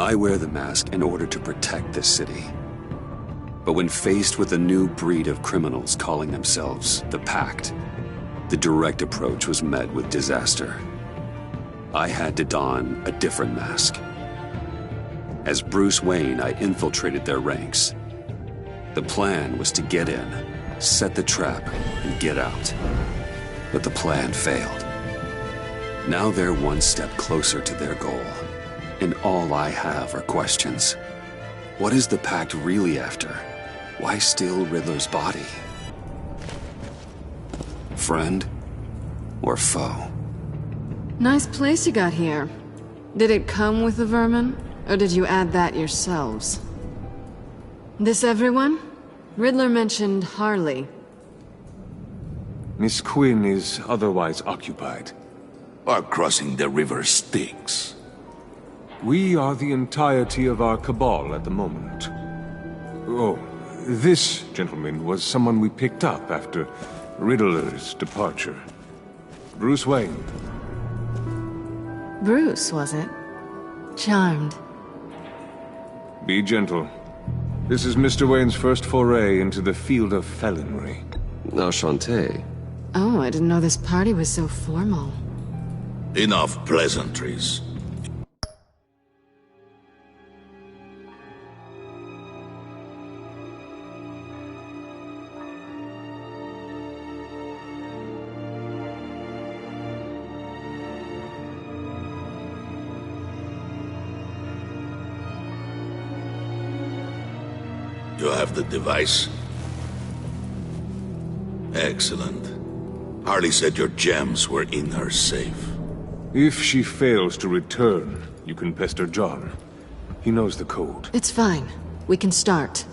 I wear the mask in order to protect this city. But when faced with a new breed of criminals calling themselves the Pact, the direct approach was met with disaster. I had to don a different mask. As Bruce Wayne, I infiltrated their ranks. The plan was to get in, set the trap, and get out. But the plan failed. Now they're one step closer to their goal, and all I have are questions. What is the Pact really after? Why steal Riddler's body? Friend or foe? Nice place you got here. Did it come with the vermin, or did you add that yourselves? This everyone? Riddler mentioned Harley. Miss Quinn is otherwise occupied. Our crossing the river Styx. We are the entirety of our cabal at the moment. Oh, this gentleman was someone we picked up after Riddler's departure. Bruce Wayne. Bruce, was it? Charmed. Be gentle. This is Mr. Wayne's first foray into the field of felonry. Enchanté. Oh, I didn't know this party was so formal. Enough pleasantries. You have the device? Excellent. Harley said your gems were in her safe. If she fails to return, you can pester John. He knows the code. It's fine. We can start.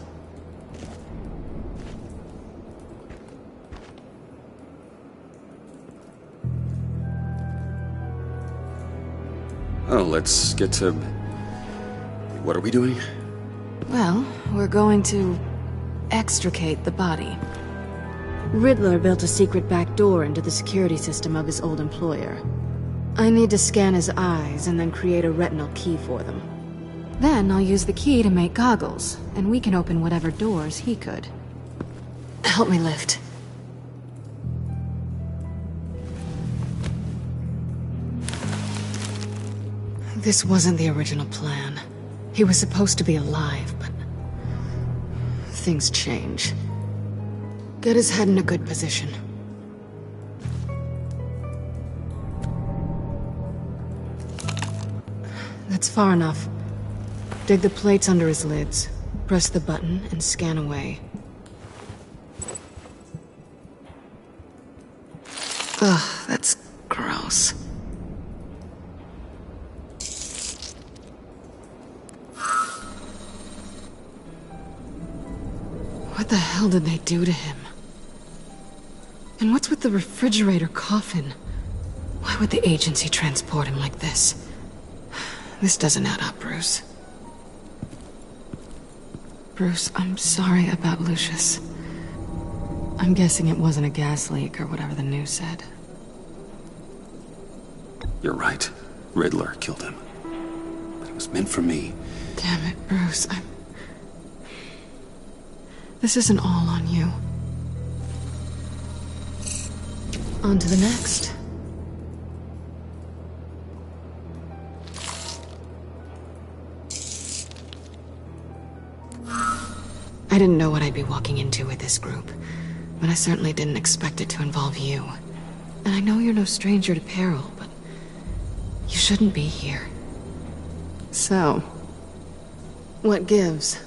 Oh, let's get to... What are we doing? Well, we're going to extricate the body. Riddler built a secret back door into the security system of his old employer. I need to scan his eyes and then create a retinal key for them. Then I'll use the key to make goggles, and we can open whatever doors he could. Help me lift. This wasn't the original plan. He was supposed to be alive, but things change. Get his head in a good position. That's far enough. Dig the plates under his lids. Press the button and scan away. Ugh, that's gross. What the hell did they do to him? And what's with the refrigerator coffin? Why would the agency transport him like this? This doesn't add up, Bruce. Bruce, I'm sorry about Lucius. I'm guessing it wasn't a gas leak or whatever the news said. You're right. Riddler killed him. But it was meant for me. Damn it, Bruce. This isn't all on you. On to the next. I didn't know what I'd be walking into with this group, but I certainly didn't expect it to involve you. And I know you're no stranger to peril, but you shouldn't be here. So, what gives?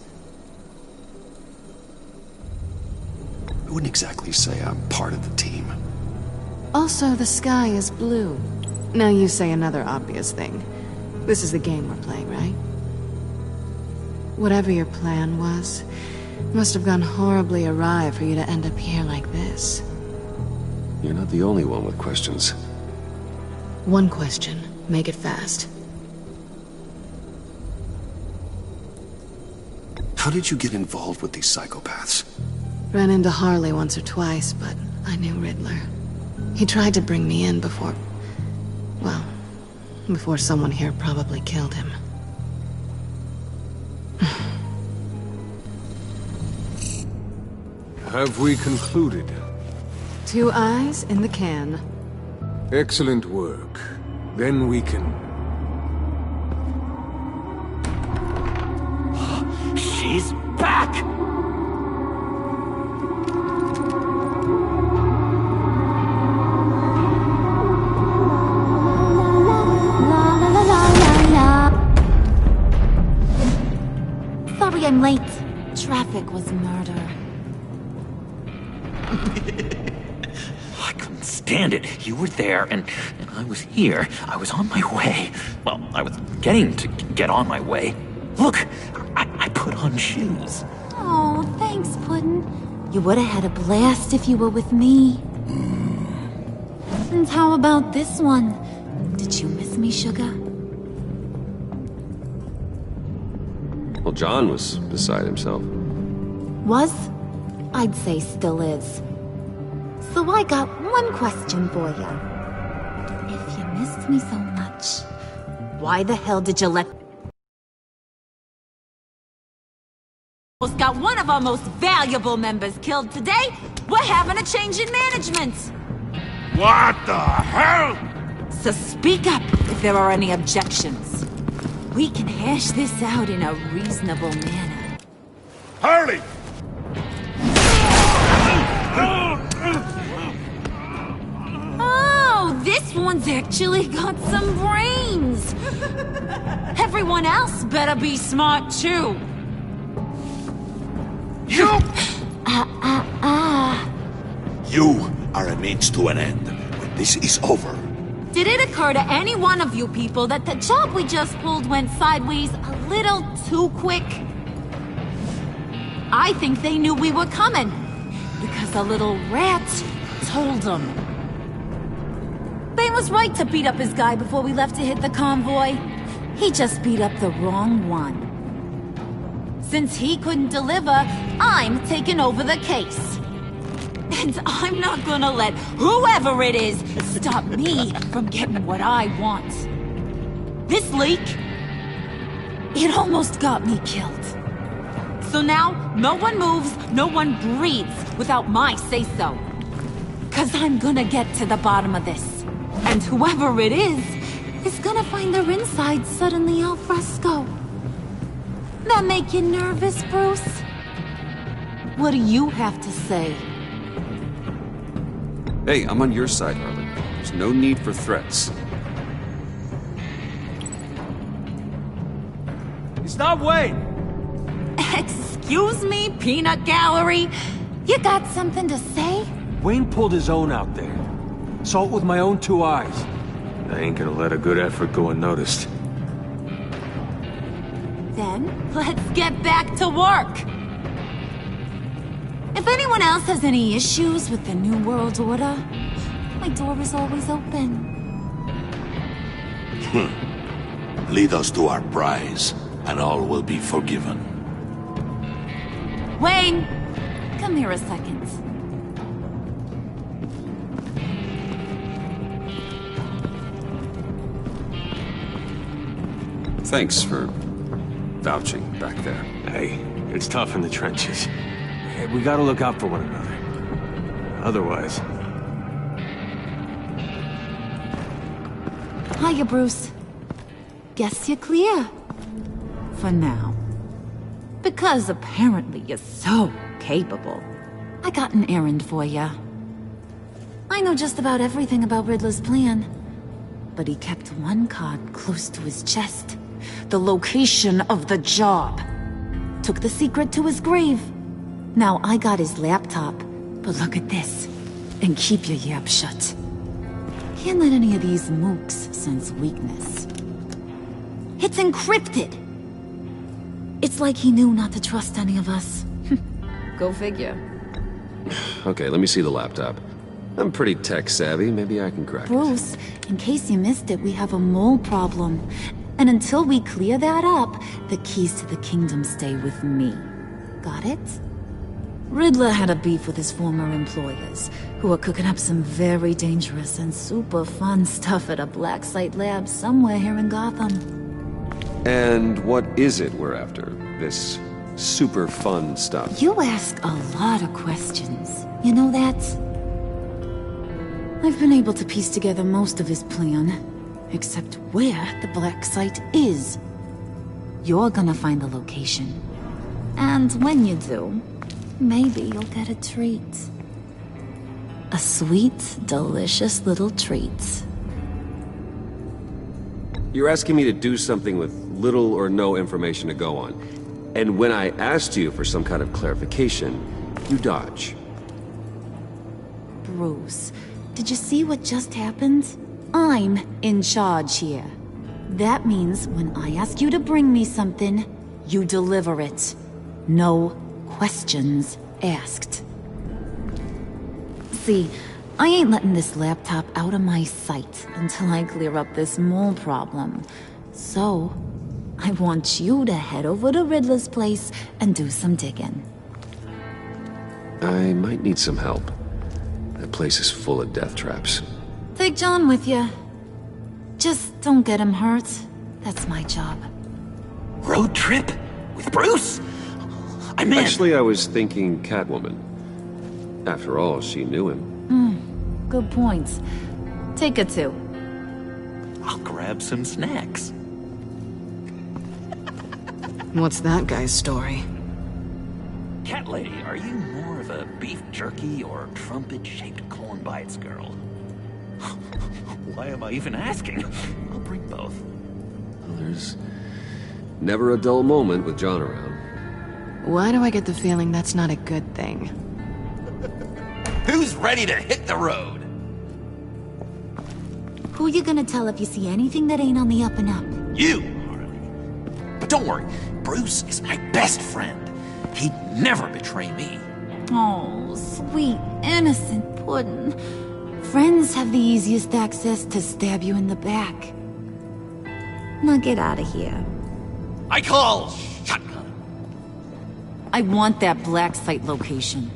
I wouldn't exactly say I'm part of the team. Also, the sky is blue. Now you say another obvious thing. This is the game we're playing, right? Whatever your plan was, must have gone horribly awry for you to end up here like this. You're not the only one with questions. One question. Make it fast. How did you get involved with these psychopaths? Ran into Harley once or twice, but I knew Riddler. He tried to bring me in before... well, before someone here probably killed him. Have we concluded? 2 eyes in the can. Excellent work. Then we can... She's back! Sorry I'm late. Traffic was murder. I couldn't stand it. You were there, and I was here. I was on my way. Well, I was getting to get on my way. Look, I put on shoes. Oh, thanks, Puddin'. You would've had a blast if you were with me. And how about this one? Did you miss me, Sugar? Well, John was beside himself. Was? I'd say still is. So I got one question for you. If you missed me so much, why the hell did you let... Almost got one of our most valuable members killed today? We're having a change in management. What the hell? So speak up if there are any objections. We can hash this out in a reasonable manner. Harley! Oh, this one's actually got some brains. Everyone else better be smart too. You! Ah. You are a means to an end. When this is over, Did it occur to any one of you people that the job we just pulled went sideways a little too quick? I think they knew we were coming, because a little rat told them. Bane was right to beat up his guy before we left to hit the convoy. He just beat up the wrong one. Since he couldn't deliver, I'm taking over the case. And I'm not gonna let whoever it is stop me from getting what I want. This leak, it almost got me killed. So now, no one moves, no one breathes without my say-so. 'Cause I'm gonna get to the bottom of this. And whoever it is gonna find their inside suddenly al fresco. That make you nervous, Bruce? What do you have to say? Hey, I'm on your side, Harley. There's no need for threats. Stop, Wayne! Excuse me, peanut gallery? You got something to say? Wayne pulled his own out there. Saw it with my own 2 eyes. I ain't gonna let a good effort go unnoticed. Then, let's get back to work. If anyone else has any issues with the New World Order, my door is always open. lead us to our prize, and all will be forgiven. Wayne, come here a second. Thanks for vouching back there. Hey, it's tough in the trenches. Hey, we gotta look out for one another. Otherwise... Hiya, Bruce. Guess you're clear. For now. Because apparently you're so capable. I got an errand for ya. I know just about everything about Riddler's plan. But he kept one card close to his chest. The location of the job. Took the secret to his grave. Now I got his laptop. But look at this. And keep your yap shut. Can't let any of these mooks sense weakness. It's encrypted! It's like he knew not to trust any of us. Go figure. Okay, let me see the laptop. I'm pretty tech-savvy, maybe I can crack it. Bruce, in case you missed it, we have a mole problem. And until we clear that up, the keys to the kingdom stay with me. Got it? Riddler had a beef with his former employers, who are cooking up some very dangerous and super fun stuff at a black site lab somewhere here in Gotham. And what is it we're after? This super fun stuff. You ask a lot of questions. You know that? I've been able to piece together most of his plan, except where the black site is. You're gonna find the location. And when you do, maybe you'll get a treat. A sweet, delicious little treat. You're asking me to do something with little or no information to go on. And when I asked you for some kind of clarification, you dodge. Bruce, did you see what just happened? I'm in charge here. That means when I ask you to bring me something, you deliver it. No questions asked. See, I ain't letting this laptop out of my sight until I clear up this mole problem. So, I want you to head over to Riddler's place and do some digging. I might need some help. That place is full of death traps. Take John with you. Just don't get him hurt. That's my job. Road trip? With Bruce? I'm in. Actually, I was thinking Catwoman. After all, she knew him. Good points. Take it too. I'll grab some snacks. What's that guy's story? Cat lady, are you more of a beef jerky or trumpet-shaped corn bites girl? Why am I even asking? I'll bring both. Well, there's never a dull moment with John around. Why do I get the feeling that's not a good thing? Who's ready to hit the road? Who you gonna tell if you see anything that ain't on the up and up? You, Harley. But don't worry, Bruce is my best friend. He'd never betray me. Oh, sweet, innocent puddin'. Friends have the easiest access to stab you in the back. Now get out of here. I call shotgun. I want that black site location.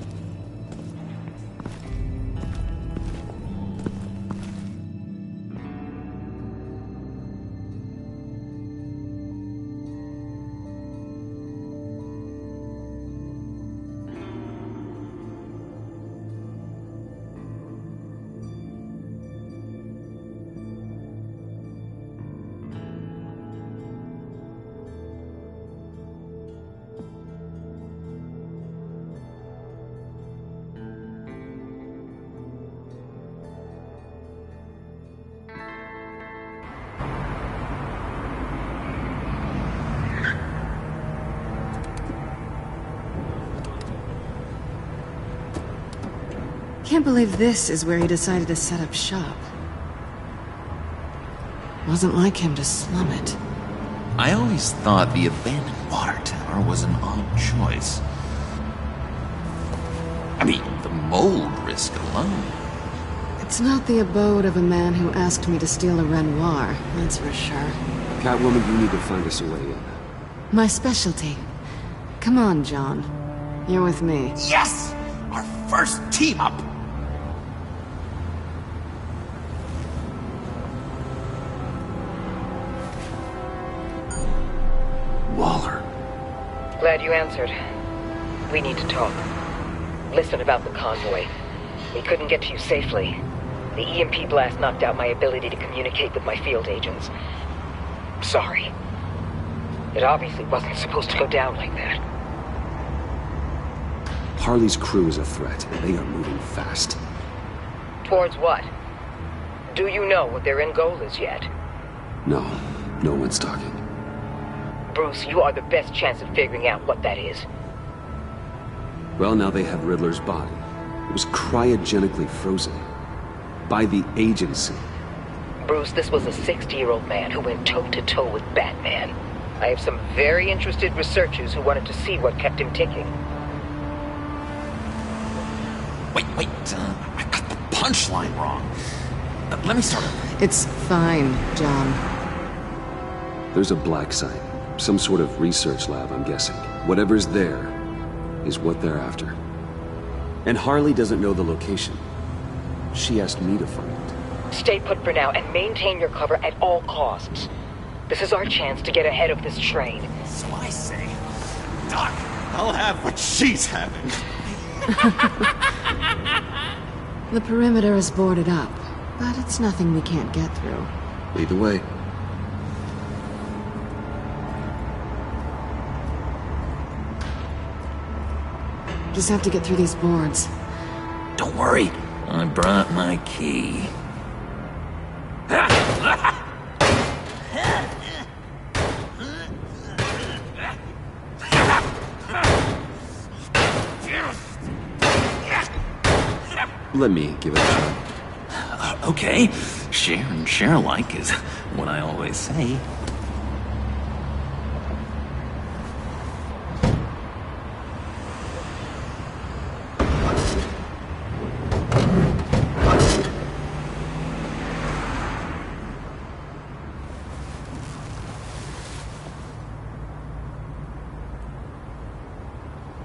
Can't believe this is where he decided to set up shop. Wasn't like him to slum it. I always thought the abandoned water tower was an odd choice. I mean, the mold risk alone. It's not the abode of a man who asked me to steal a Renoir, that's for sure. Catwoman, you need to find us a way in. My specialty. Come on, John. You're with me. Yes! Our first team up! Waller. Glad you answered. We need to talk. Listen about the convoy. We couldn't get to you safely. The EMP blast knocked out my ability to communicate with my field agents. Sorry. It obviously wasn't supposed to go down like that. Harley's crew is a threat, and they are moving fast. Towards what? Do you know what their end goal is yet? No, no one's talking. Bruce, you are the best chance of figuring out what that is. Well, now they have Riddler's body. It was cryogenically frozen. By the agency. Bruce, this was a 60-year-old man who went toe-to-toe with Batman. I have some very interested researchers who wanted to see what kept him ticking. Wait, I got the punchline wrong. Let me start over. It's fine, John. There's a black site. Some sort of research lab, I'm guessing. Whatever's there is what they're after. And Harley doesn't know the location. She asked me to find it. Stay put for now and maintain your cover at all costs. This is our chance to get ahead of this train. So I say, Doc, I'll have what she's having. The perimeter is boarded up, but it's nothing we can't get through. Lead the way. Just have to get through these boards. Don't worry, I brought my key. Let me give it a shot. Okay, share and share alike is what I always say.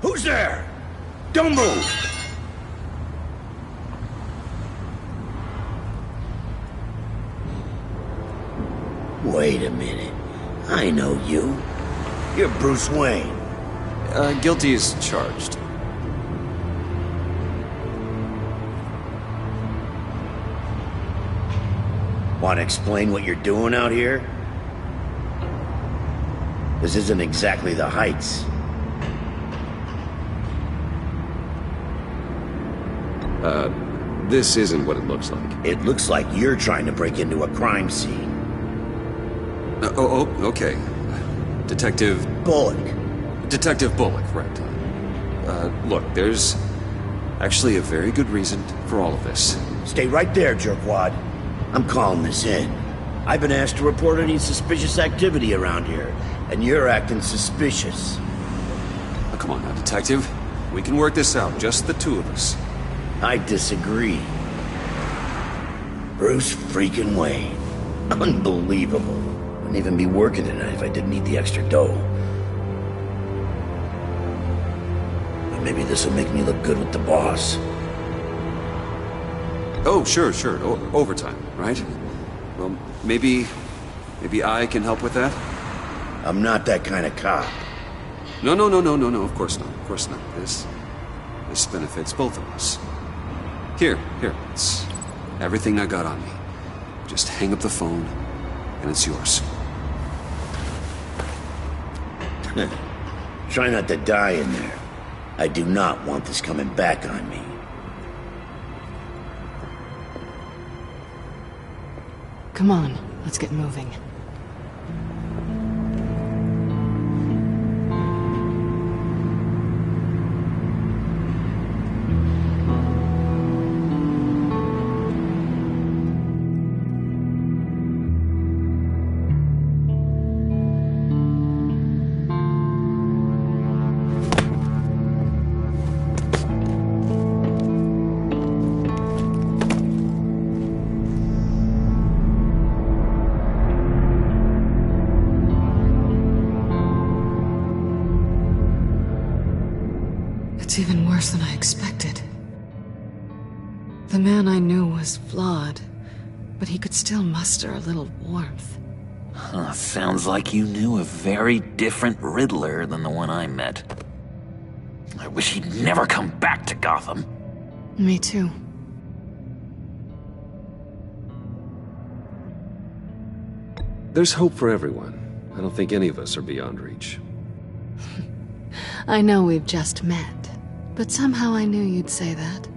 Who's there? Don't move! Wait a minute. I know you. You're Bruce Wayne. Guilty as charged. Want to explain what you're doing out here? This isn't exactly the Heights. This isn't what it looks like. It looks like you're trying to break into a crime scene. Okay. Detective Bullock. Detective Bullock, right. Look, there's actually a very good reason for all of this. Stay right there, jerkwad. I'm calling this in. I've been asked to report any suspicious activity around here, and you're acting suspicious. Oh, come on now, Detective. We can work this out, just the two of us. I disagree. Bruce freaking Wayne. Unbelievable. Wouldn't even be working tonight if I didn't need the extra dough. But maybe this will make me look good with the boss. Oh, sure. Overtime, right? Well, maybe I can help with that? I'm not that kind of cop. No, of course not. This benefits both of us. Here, it's everything I got on me. Just hang up the phone, and it's yours. Try not to die in there. I do not want this coming back on me. Come on, let's get moving. It's even worse than I expected. The man I knew was flawed, but he could still muster a little warmth. Sounds like you knew a very different Riddler than the one I met. I wish he'd never come back to Gotham. Me too. There's hope for everyone. I don't think any of us are beyond reach. I know we've just met, but somehow I knew you'd say that.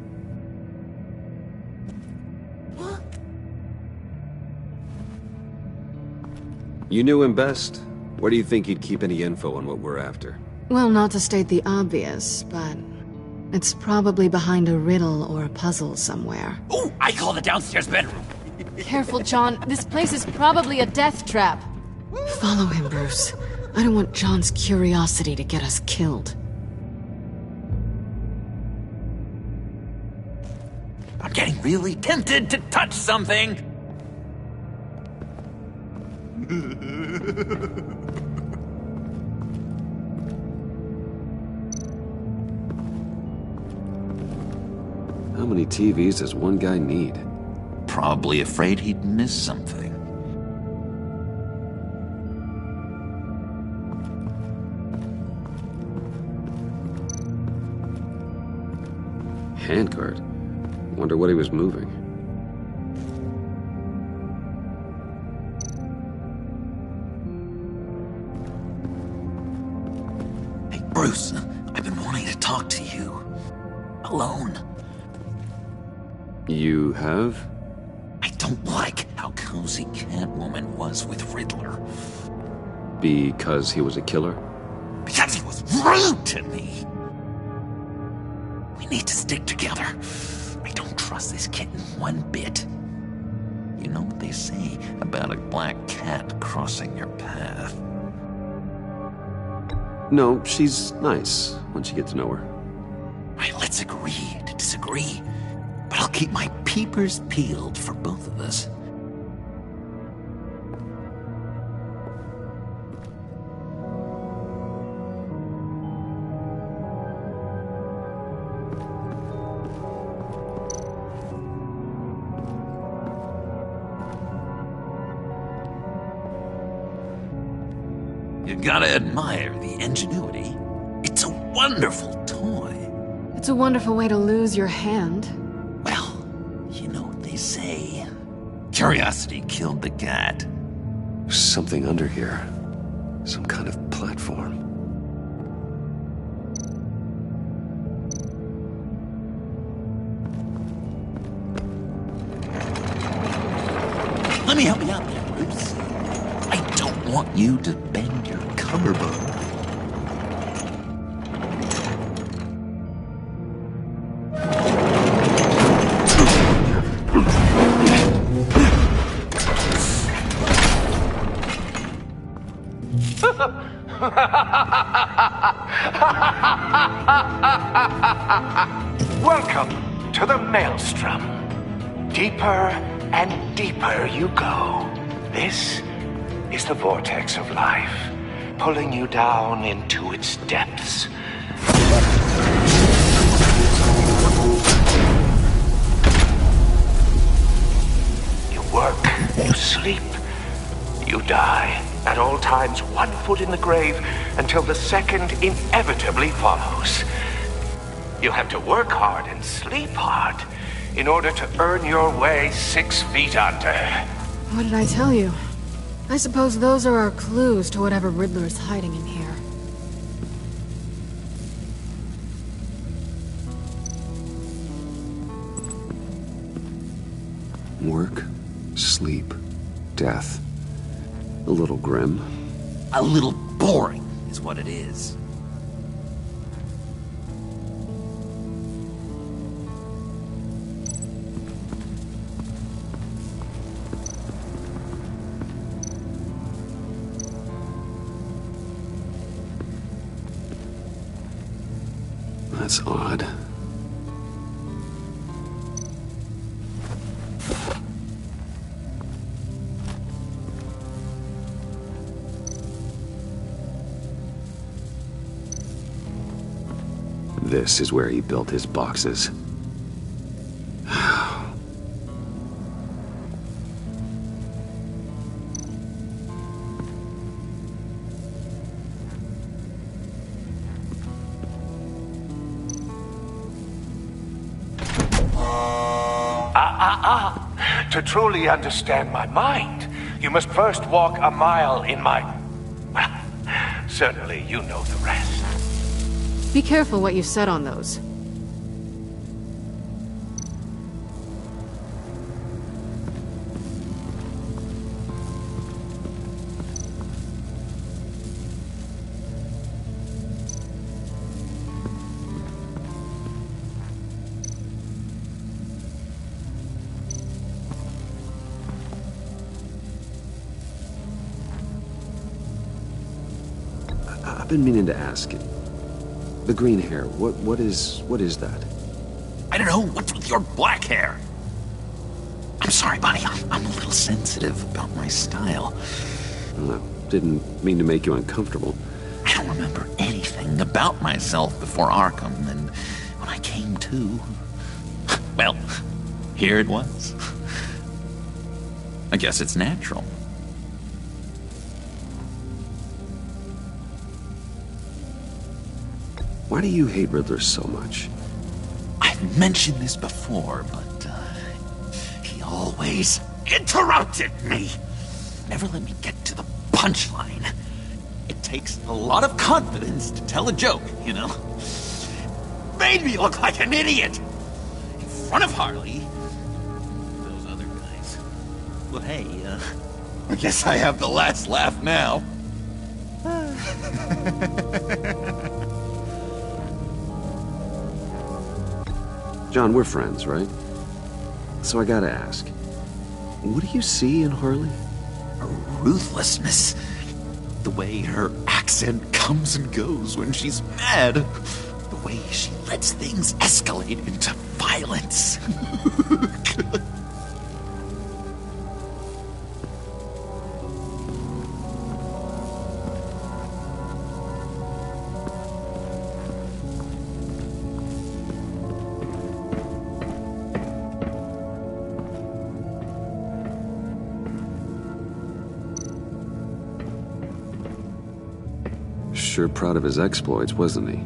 You knew him best. Where do you think he'd keep any info on what we're after? Well, not to state the obvious, but it's probably behind a riddle or a puzzle somewhere. Ooh, I call the downstairs bedroom. Careful, John. This place is probably a death trap. Follow him, Bruce. I don't want John's curiosity to get us killed. I'm getting really tempted to touch something. How many TVs does one guy need? Probably afraid he'd miss something. Handguard? Wonder what he was moving. Hey, Bruce, I've been wanting to talk to you. Alone. You have? I don't like how cozy Catwoman was with Riddler. Because he was a killer? Because he was rude to me! We need to stick together. I don't trust this kitten one bit. You know what they say about a black cat crossing your path? No, she's nice once you get to know her. Right, let's agree to disagree. But I'll keep my peepers peeled for both of us. You gotta admire the ingenuity. It's a wonderful toy. It's a wonderful way to lose your hand. Well, you know what they say. Curiosity killed the cat. There's something under here. Some kind of platform. Let me help you out there, Bruce. I don't want you to bend your collarbone. Welcome to the Maelstrom. Deeper and deeper you go. This is the vortex of life, pulling you down into its depths. You work, you sleep, you die. At all times, 1 foot in the grave until the second inevitably follows. You have to work hard and sleep hard in order to earn your way 6 feet under. What did I tell you? I suppose those are our clues to whatever Riddler is hiding in here. Work, sleep, death. A little grim. A little boring is what it is. That's odd. This is where he built his boxes. To truly understand my mind, you must first walk a mile in my... Well, certainly you know the rest. Be careful what you said on those. I've been meaning to ask. The green hair, what is that? I don't know. What's with your black hair? I'm sorry, buddy. I'm a little sensitive about my style. Well, I didn't mean to make you uncomfortable. I don't remember anything about myself before Arkham, and when I came to... Well, here it was. I guess it's natural. Why do you hate Riddler so much? I've mentioned this before, but he always interrupted me. Never let me get to the punchline. It takes a lot of confidence to tell a joke, you know? Made me look like an idiot in front of Harley. Those other guys. Well, hey, I guess I have the last laugh now. John, we're friends, right? So I gotta ask, what do you see in Harley? her ruthlessness. The way her accent comes and goes when she's mad. The way she lets things escalate into violence. Sure proud of his exploits, wasn't he?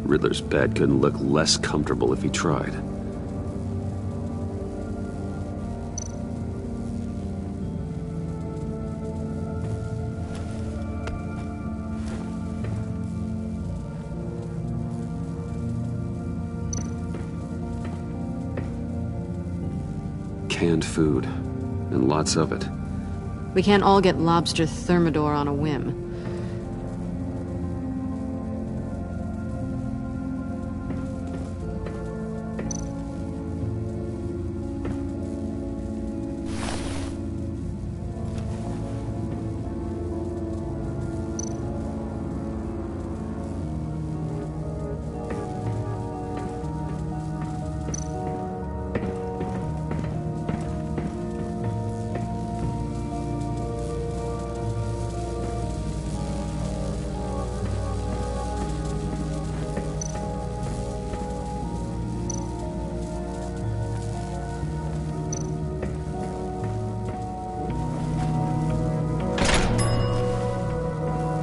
Riddler's bed couldn't look less comfortable if he tried. Canned food, and lots of it. We can't all get lobster thermidor on a whim.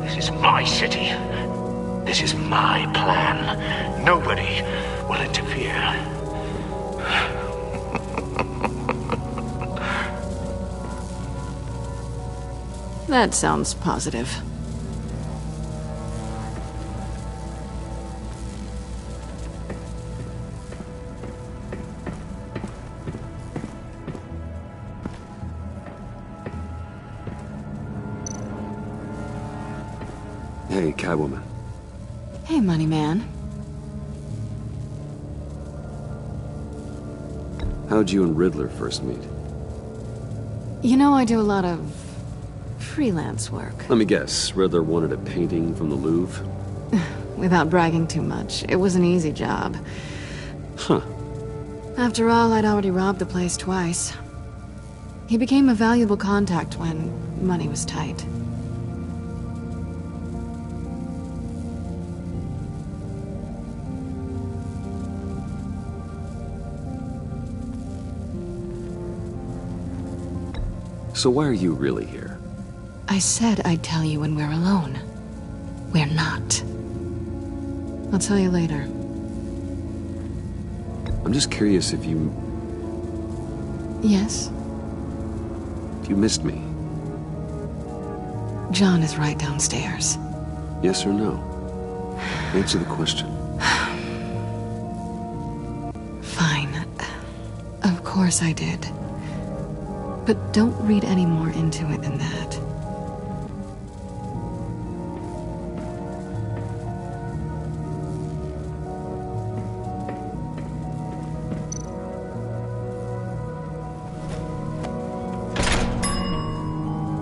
This is my city. This is my plan. Nobody will interfere. That sounds positive. Hey, Catwoman. Hey, money man. How'd you and Riddler first meet? You know, I do a lot of freelance work. Let me guess, Riddler wanted a painting from the Louvre? Without bragging too much, it was an easy job. Huh. After all, I'd already robbed the place twice. He became a valuable contact when money was tight. So why are you really here? I said I'd tell you when we're alone. We're not. I'll tell you later. I'm just curious if you... Yes? If you missed me. John is right downstairs. Yes or no? Answer the question. Fine. Of course I did. But don't read any more into it than that.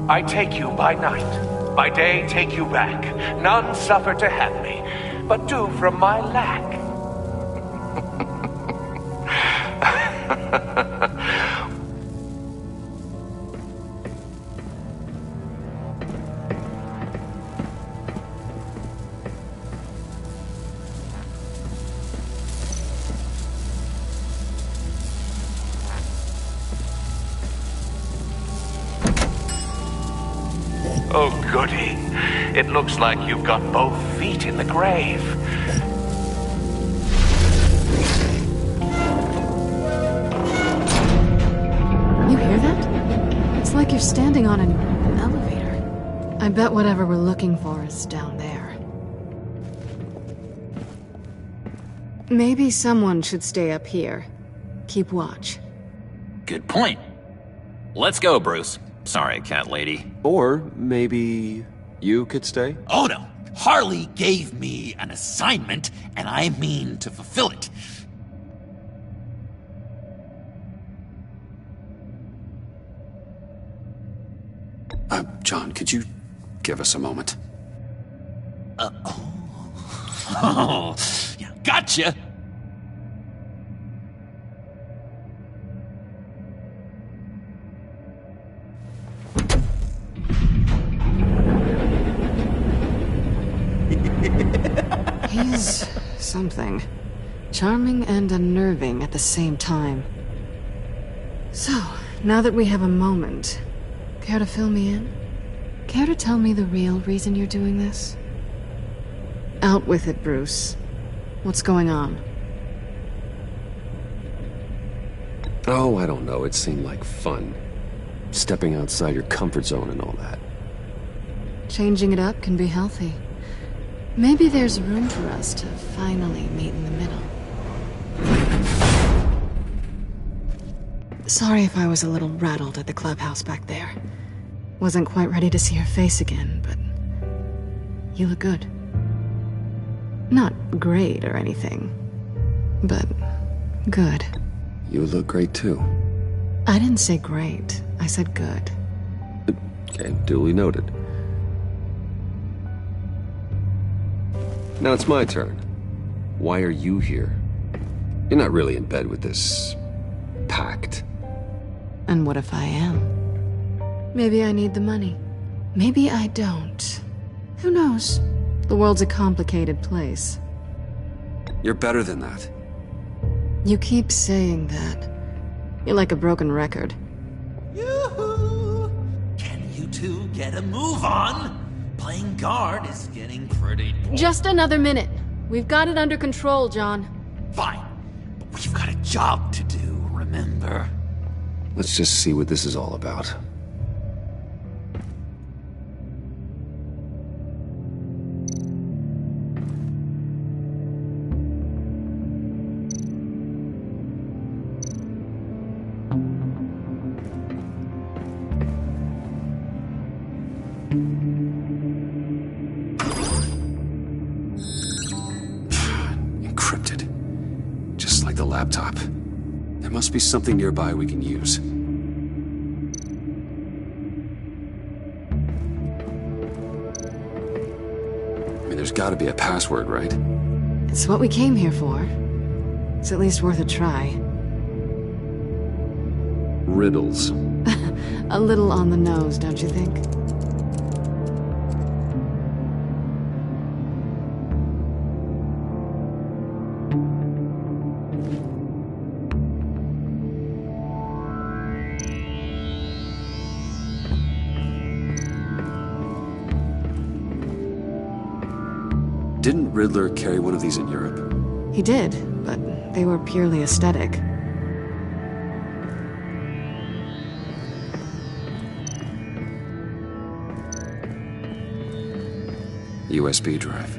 I take you by night, by day take you back. None suffer to have me, but do from my lack. Oh, goody. It looks like you've got both feet in the grave. You hear that? It's like you're standing on an elevator. I bet whatever we're looking for is down there. Maybe someone should stay up here. Keep watch. Good point. Let's go, Bruce. Sorry, cat lady. Or maybe you could stay? Oh no! Harley gave me an assignment, and I mean to fulfill it. John, could you give us a moment? Oh, yeah, gotcha! He's something. Charming and unnerving at the same time. So, now that we have a moment, care to fill me in? Care to tell me the real reason you're doing this? Out with it, Bruce. What's going on? Oh, I don't know. It seemed like fun. Stepping outside your comfort zone and all that. Changing it up can be healthy. Maybe there's room for us to finally meet in the middle. Sorry if I was a little rattled at the clubhouse back there. Wasn't quite ready to see your face again, but you look good. Not great or anything, but good. You look great too. I didn't say great, I said good. Okay, duly noted. Now it's my turn. Why are you here? You're not really in bed with this pact. And what if I am? Maybe I need the money. Maybe I don't. Who knows? The world's a complicated place. You're better than that. You keep saying that. You're like a broken record. Yoo-hoo! Can you two get a move on? Playing guard is getting pretty boring. Just another minute. We've got it under control, John. Fine. But we've got a job to do, remember? Let's just see what this is all about. Encrypted. Just like the laptop. There must be something nearby we can use. I mean, there's gotta be a password, right? It's what we came here for. It's at least worth a try. Riddles. A little on the nose, don't you think? Didn't Riddler carry one of these in Europe? He did, but they were purely aesthetic. USB drive.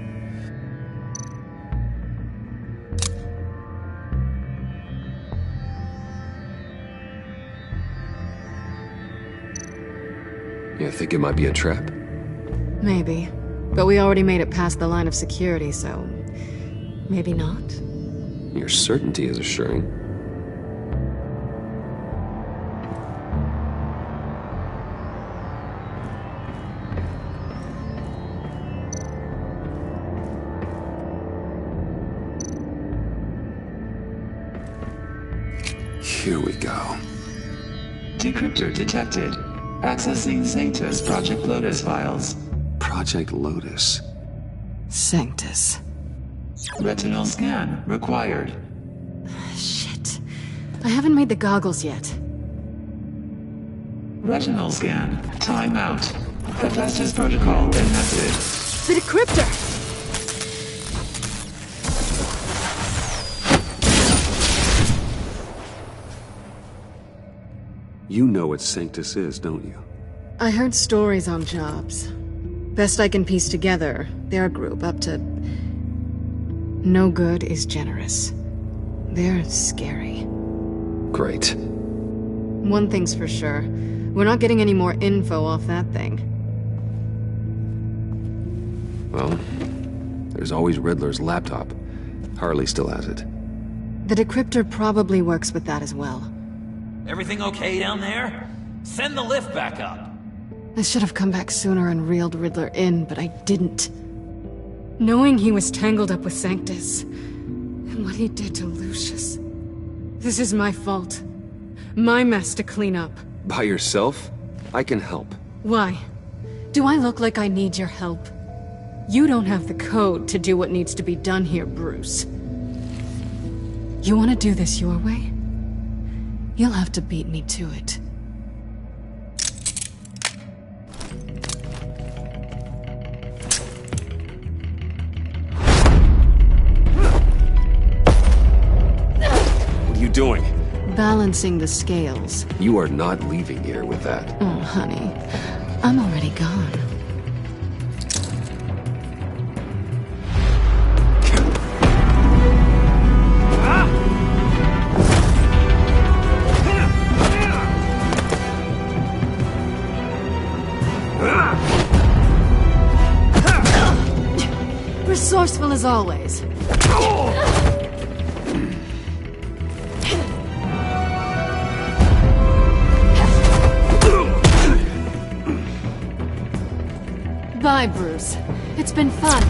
You think it might be a trap? Maybe. But we already made it past the line of security, so... maybe not? Your certainty is assuring. Here we go. Decryptor detected. Accessing Sanctus Project Lotus files. Project Lotus. Sanctus. Retinal scan required. Shit. I haven't made the goggles yet. Retinal scan. Timeout. Hephaestus protocol enacted. The decryptor! You know what Sanctus is, don't you? I heard stories on jobs. Best I can piece together, their group up to... No good is generous. They're scary. Great. One thing's for sure. We're not getting any more info off that thing. Well, there's always Riddler's laptop. Harley still has it. The decryptor probably works with that as well. Everything okay down there? Send the lift back up. I should have come back sooner and reeled Riddler in, but I didn't. Knowing he was tangled up with Sanctus, and what he did to Lucius. This is my fault. My mess to clean up. By yourself? I can help. Why? Do I look like I need your help? You don't have the code to do what needs to be done here, Bruce. You want to do this your way? You'll have to beat me to it. What are you doing? Balancing the scales. You are not leaving here with that. Oh, honey. I'm already gone. Resourceful as always. Bye, Bruce. It's been fun.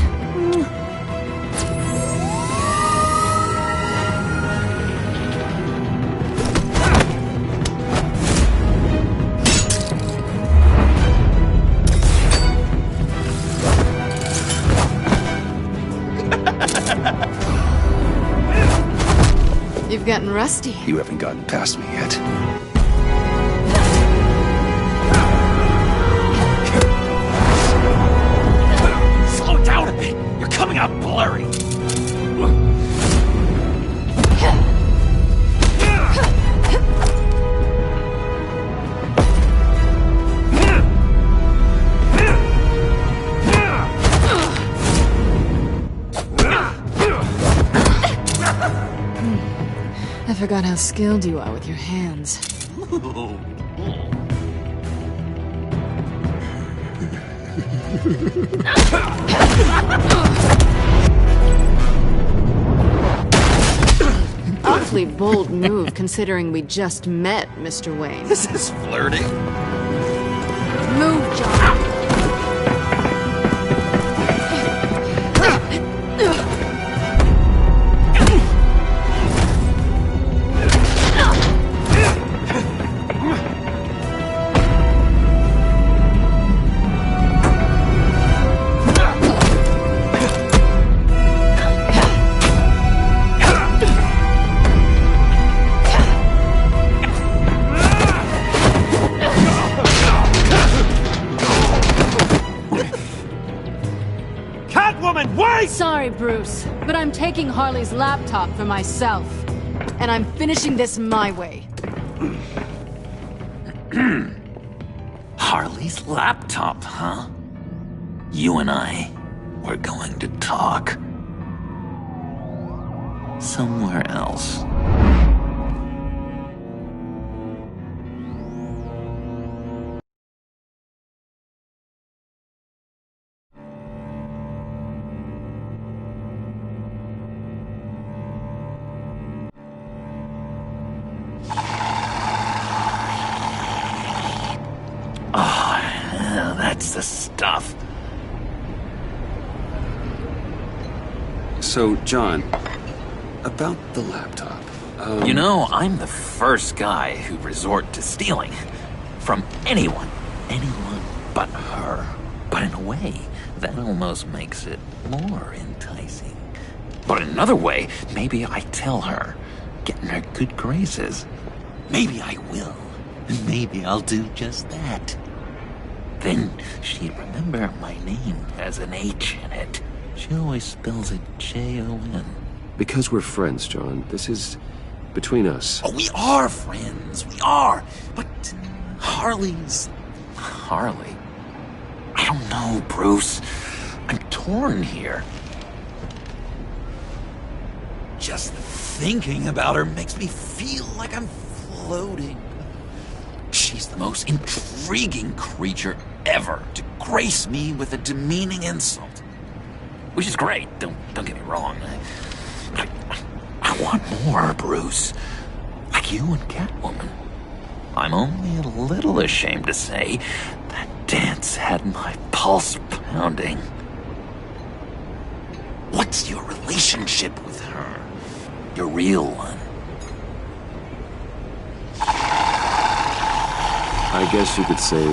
You've gotten rusty. You haven't gotten past me yet. Slow down a bit. You're coming out blurry. I forgot how skilled you are with your hands. Awfully bold move, considering we just met, Mr. Wayne. This is flirting. Move, John. Sorry, Bruce, but I'm taking Harley's laptop for myself. And I'm finishing this my way. Harley's laptop, huh? You and I, we're going to talk. Somewhere else. That's the stuff. So, John, about the laptop. You know, I'm the first guy who'd resort to stealing. From anyone. Anyone but her. But in a way, that almost makes it more enticing. But in another way, maybe I tell her, get in her good graces. Maybe I will. And maybe I'll do just that. then she'd remember my name has an H in it. She always spells it Jon. Because we're friends, John. This is between us. Oh, we are friends. We are. But Harley's... Harley? I don't know, Bruce. I'm torn here. Just thinking about her makes me feel like I'm floating. She's the most intriguing creature ever to grace me with a demeaning insult. Which is great, don't get me wrong. I want more, Bruce. Like you and Catwoman. I'm only a little ashamed to say that dance had my pulse pounding. What's your relationship with her? Your real one. I guess you could say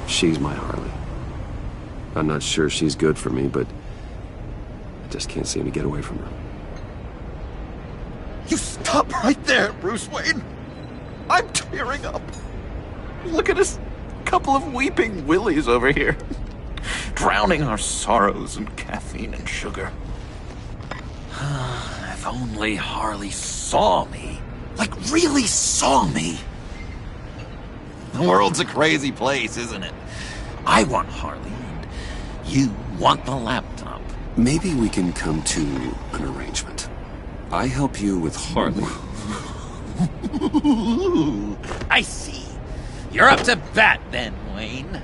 she's my Harley. I'm not sure she's good for me, but I just can't seem to get away from her. You stop right there, Bruce Wayne. I'm tearing up. Look at us, couple of weeping willies over here. Drowning our sorrows in caffeine and sugar. If only Harley saw me. Like, really saw me. The world's a crazy place, isn't it? I want Harley, and you want the laptop. Maybe we can come to an arrangement. I help you with Harley. I see. You're up to bat then, Wayne.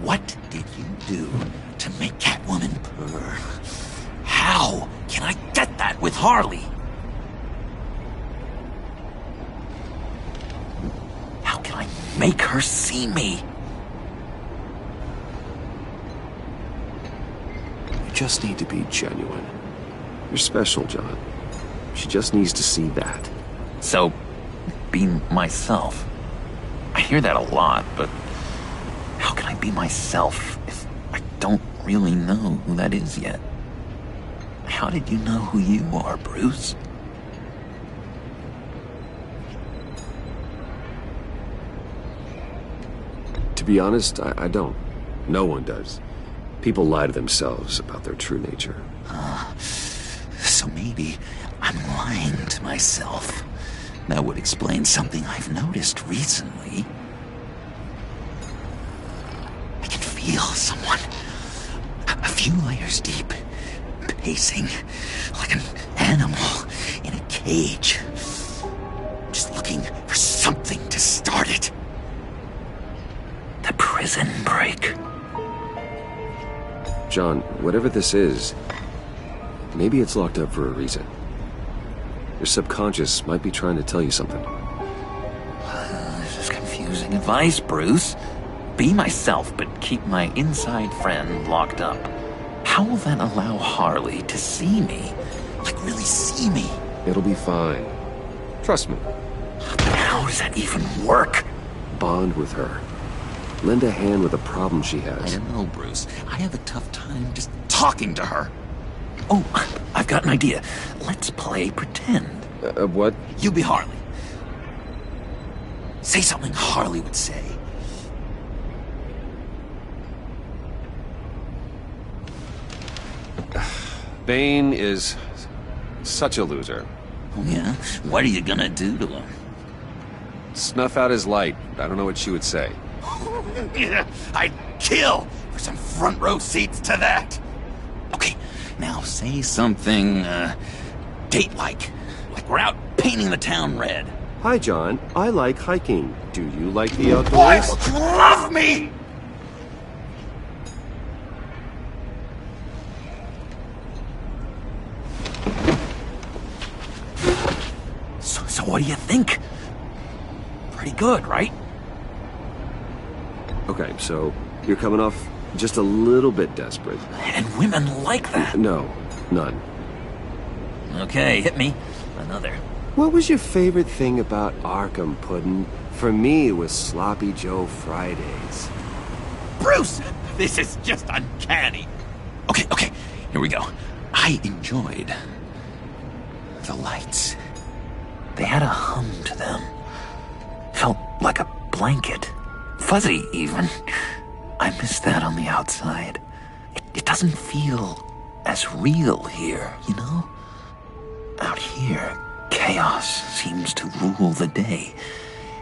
What did you do to make Catwoman purr? How can I get that with Harley? How can I make her see me? You just need to be genuine. You're special, John. She just needs to see that. So, be myself. I hear that a lot, but how can I be myself if I don't really know who that is yet? How did you know who you are, Bruce? To be honest, I don't. No one does. People lie to themselves about their true nature. So maybe I'm lying to myself. That would explain something I've noticed recently. I can feel someone a few layers deep, pacing like an animal in a cage. Just looking for something to start it. The prison break. John, whatever this is, maybe it's locked up for a reason. Your subconscious might be trying to tell you something. This is confusing advice, Bruce. Be myself, but keep my inside friend locked up. How will that allow Harley to see me? Like, really see me? It'll be fine. Trust me. But how does that even work? Bond with her. Lend a hand with a problem she has. I don't know, Bruce. I have a tough time just talking to her. Oh, I've got an idea. Let's play pretend. What? You be Harley. Say something Harley would say. Bane is such a loser. Oh, yeah? What are you gonna do to him? Snuff out his light. I don't know what she would say. I'd kill for some front row seats to that. Okay, now say something, date-like. Like we're out painting the town red. Hi, John. I like hiking. Do you like the outdoors? Boys, love me! So what do you think? Pretty good, right? Okay, so you're coming off just a little bit desperate. And women like that. No, none. Okay, hit me. Another. What was your favorite thing about Arkham, Puddin'? For me, it was Sloppy Joe Fridays. Bruce! This is just uncanny. Okay, here we go. I enjoyed the lights. They had a hum to them. Felt like a blanket. fuzzy, even. I miss that on the outside. It doesn't feel as real here, you know? Out here, chaos seems to rule the day.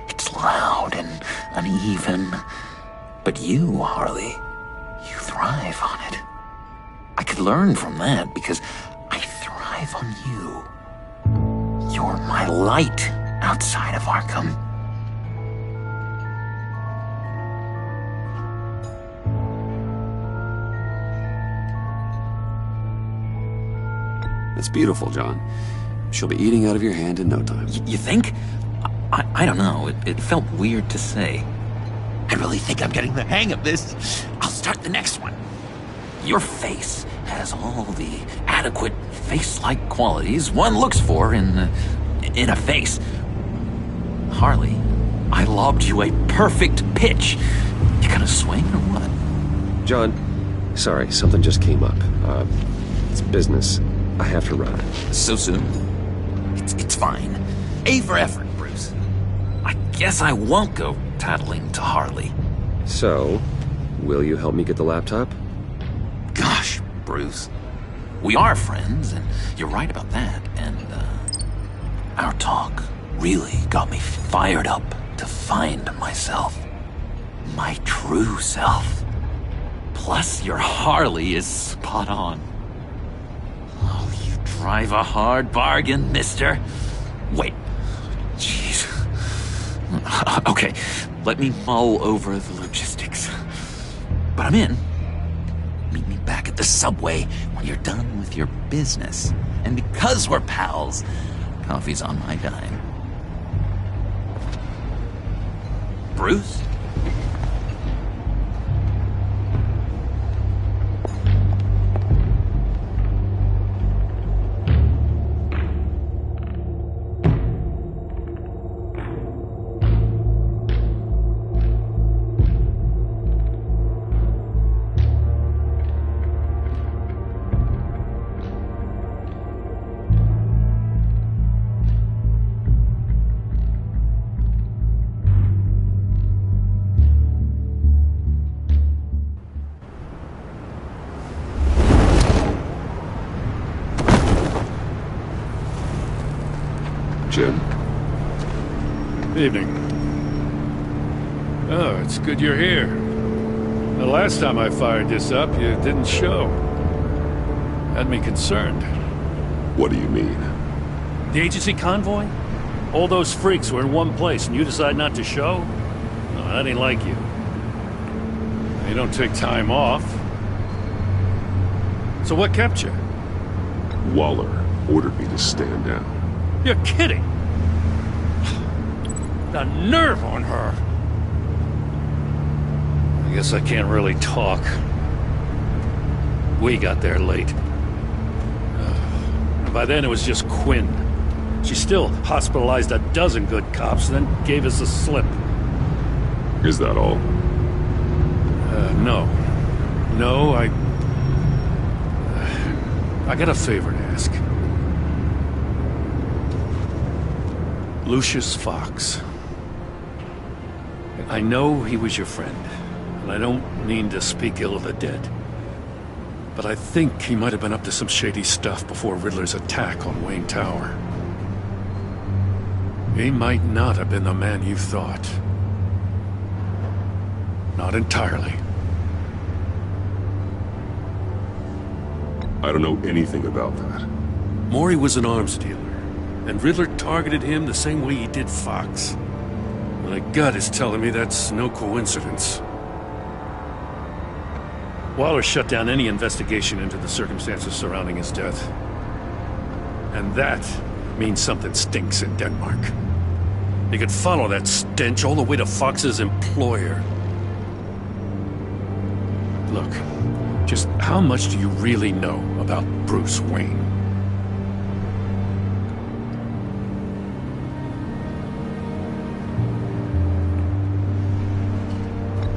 It's loud and uneven. But you, Harley, you thrive on it. I could learn from that because I thrive on you. You're my light outside of Arkham. That's beautiful, John. She'll be eating out of your hand in no time. You think? I don't know. It felt weird to say. I really think I'm getting the hang of this. I'll start the next one. Your face has all the adequate face-like qualities one looks for in a face. Harley, I lobbed you a perfect pitch. You gonna swing or what? John, sorry, something just came up. It's business. I have to run. So soon? It's fine. A for effort, Bruce. I guess I won't go tattling to Harley. So, will you help me get the laptop? Gosh, Bruce. We are friends, and you're right about that. And, our talk really got me fired up to find myself. My true self. Plus, your Harley is spot on. Oh, you drive a hard bargain, mister. Wait. Jeez. Okay, let me mull over the logistics. But I'm in. Meet me back at the subway when you're done with your business. And because we're pals, coffee's on my dime. Bruce? Jim? Evening. Oh, it's good you're here. The last time I fired this up, you didn't show. Had me concerned. What do you mean? The agency convoy? All those freaks were in one place and you decide not to show? No, that ain't like you. You don't take time off. So what kept you? Waller ordered me to stand down. You're kidding! The nerve on her! I guess I can't really talk. We got there late. By then it was just Quinn. She still hospitalized a dozen good cops, then gave us the slip. Is that all? No. No, I got a favor to ask. Lucius Fox. I know he was your friend, and I don't mean to speak ill of the dead. But I think he might have been up to some shady stuff before Riddler's attack on Wayne Tower. He might not have been the man you thought. Not entirely. I don't know anything about that. Maury was an arms dealer, and Riddler targeted him the same way he did Fox. My gut is telling me that's no coincidence. Waller shut down any investigation into the circumstances surrounding his death. And that means something stinks in Denmark. You could follow that stench all the way to Fox's employer. Look, just how much do you really know about Bruce Wayne?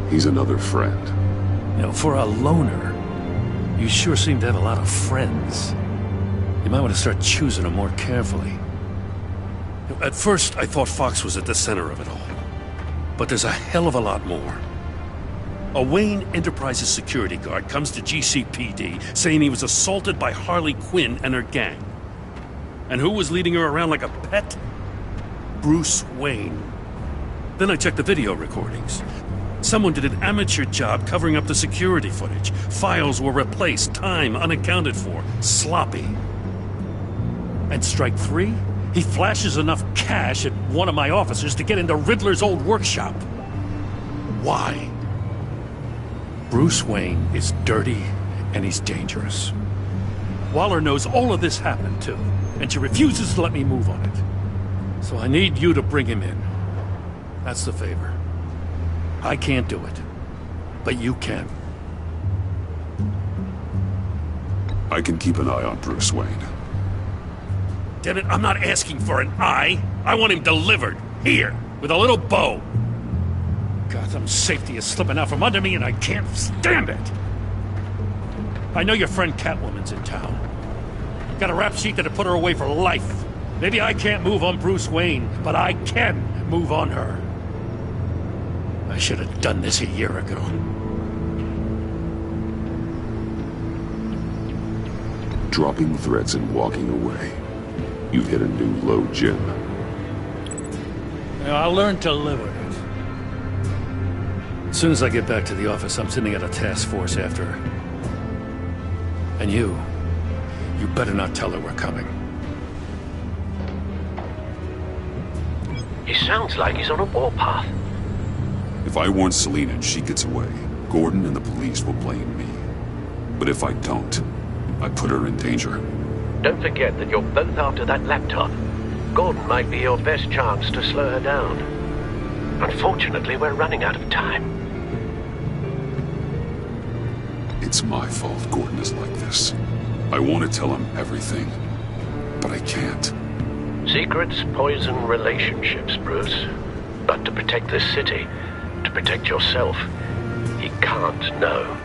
He's another friend. You know, for a loner, you sure seem to have a lot of friends. You might want to start choosing them more carefully. At first, I thought Fox was at the center of it all. But there's a hell of a lot more. A Wayne Enterprises security guard comes to GCPD saying he was assaulted by Harley Quinn and her gang. And who was leading her around like a pet? Bruce Wayne. Then I checked the video recordings. Someone did an amateur job covering up the security footage. Files were replaced, time unaccounted for, sloppy. And strike three? He flashes enough cash at one of my officers to get into Riddler's old workshop. Why? Bruce Wayne is dirty and he's dangerous. Waller knows all of this happened too, and she refuses to let me move on it. So I need you to bring him in. That's the favor. I can't do it, but you can. I can keep an eye on Bruce Wayne. Damn it, I'm not asking for an eye. I want him delivered, here, with a little bow. Gotham's safety is slipping out from under me and I can't stand it. I know your friend Catwoman's in town. Got a rap sheet that'd put her away for life. Maybe I can't move on Bruce Wayne, but I can move on her. I should have done this a year ago. Dropping threats and walking away. You've hit a new low, Jim. I'll learn to live with it. As soon as I get back to the office, I'm sending out a task force after her. And you better not tell her we're coming. He sounds like he's on a warpath. If I warn Selina and she gets away, Gordon and the police will blame me. But if I don't, I put her in danger. Don't forget that you're both after that laptop. Gordon might be your best chance to slow her down. Unfortunately, we're running out of time. It's my fault Gordon is like this. I want to tell him everything, but I can't. Secrets poison relationships, Bruce. But to protect this city, to protect yourself, he can't know.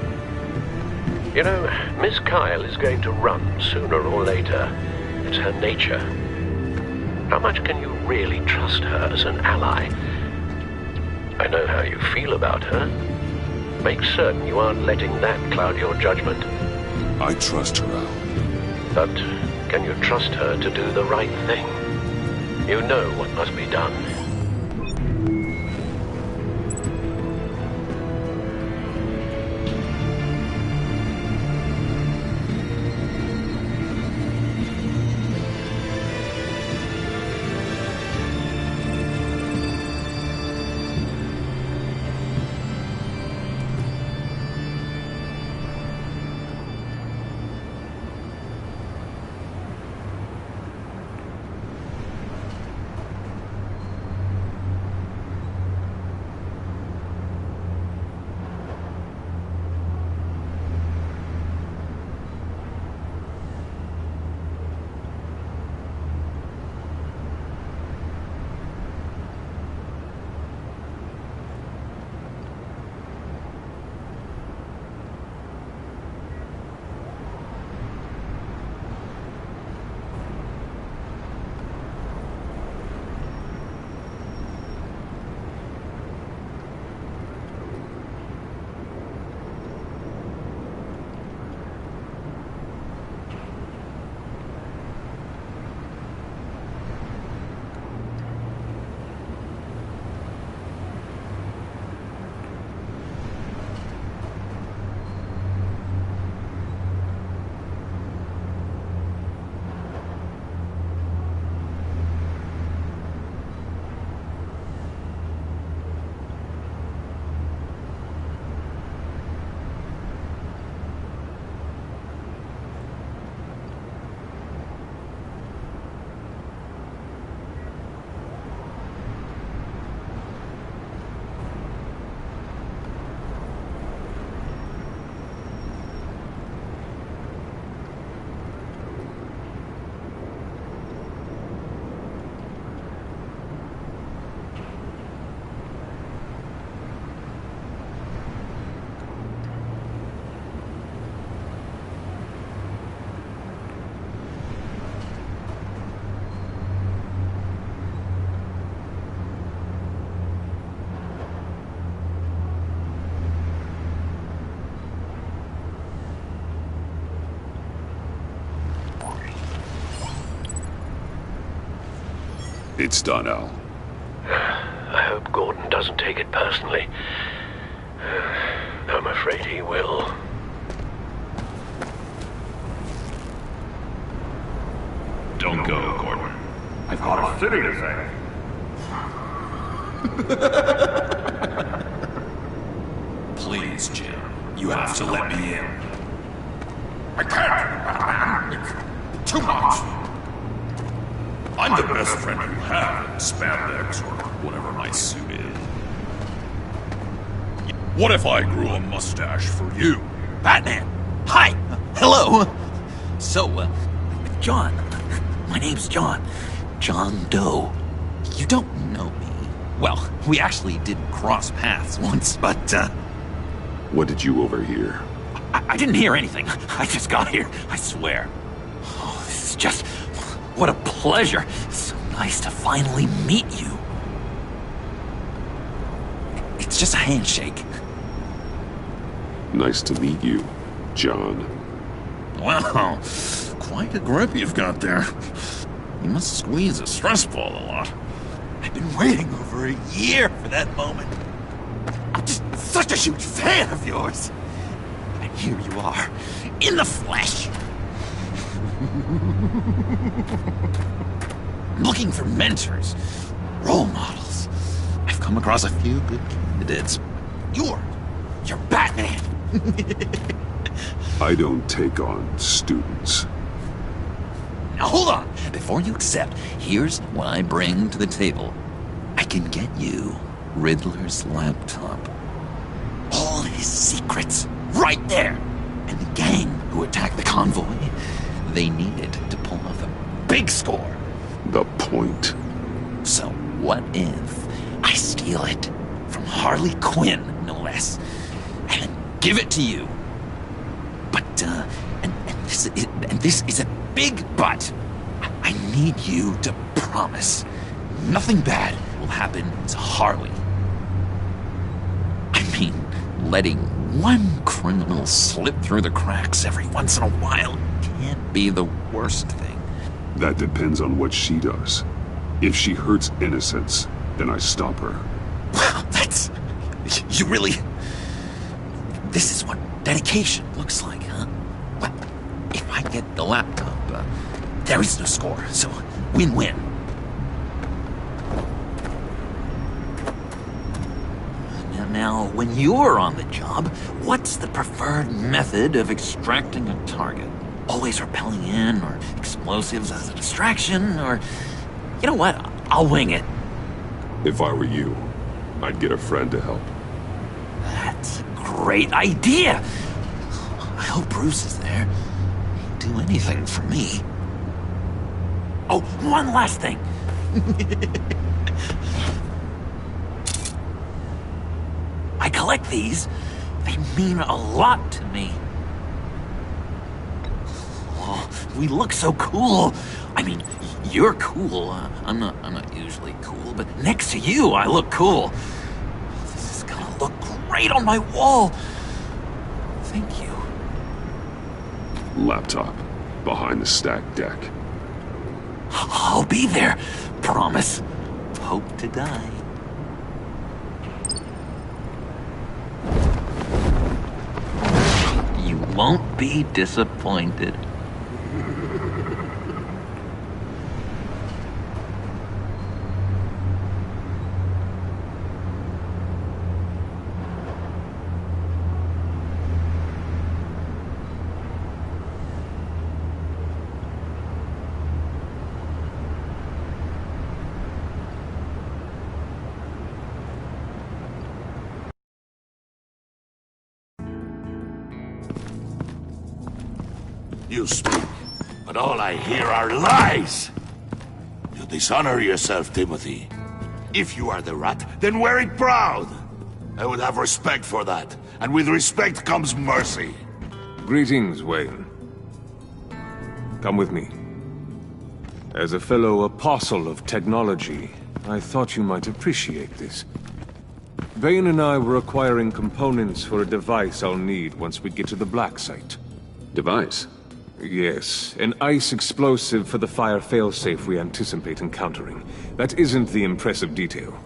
You know, Miss Kyle is going to run sooner or later. It's her nature. How much can you really trust her as an ally? I know how you feel about her. Make certain you aren't letting that cloud your judgment. I trust her, Al. But can you trust her to do the right thing? You know what must be done. It's done, Al. I hope Gordon doesn't take it personally. I'm afraid he will. Don't go, Gordon. I've got a city to save. Please, Jim. You have to let me in. I can't! Too much! I'm the best friend you have in spandex or whatever my suit is. What if I grew a mustache for you? Batman! Hi! Hello! So, John. My name's John. John Doe. You don't know me. Well, we actually did cross paths once, but, What did you overhear? I didn't hear anything. I just got here, I swear. Oh, this is just... What a pleasure. So nice to finally meet you. It's just a handshake. Nice to meet you, John. Wow, quite a grip you've got there. You must squeeze a stress ball a lot. I've been waiting over a year for that moment. I'm just such a huge fan of yours. And here you are, in the flesh. I'm looking for mentors, role models. I've come across a few good candidates. You're Batman. I don't take on students. Now hold on. Before you accept, here's what I bring to the table. I can get you Riddler's laptop. All his secrets, right there. And the gang who attacked the convoy, they needed to pull off a big score. The point. So what if I steal it from Harley Quinn, no less, and then give it to you? But, and this is a big but. I need you to promise nothing bad will happen to Harley. I mean, letting one criminal slip through the cracks every once in a while can't be the worst thing. That depends on what she does. If she hurts innocents, then I stop her. Well, that's... You really... This is what dedication looks like, huh? Well, if I get the laptop, there is no score, so win-win. Now, when you're on the job, what's the preferred method of extracting a target? Always rappelling in, or explosives as a distraction, or... You know what? I'll wing it. If I were you, I'd get a friend to help. That's a great idea! I hope Bruce is there. He'd do anything for me. Oh, one last thing. I collect these. They mean a lot to me. Oh, we look so cool. I mean, you're cool. I'm not usually cool, but next to you, I look cool. This is gonna look great on my wall. Thank you. Laptop. Behind the stacked deck. I'll be there. Promise. Hope to die. You won't be disappointed. You speak, but all I hear are lies! You dishonor yourself, Timothy. If you are the rat, then wear it proud! I would have respect for that, and with respect comes mercy. Greetings, Wayne. Come with me. As a fellow apostle of technology, I thought you might appreciate this. Vane and I were acquiring components for a device I'll need once we get to the Black Site. Device? Yes, an ice explosive for the fire failsafe we anticipate encountering. That isn't the impressive detail.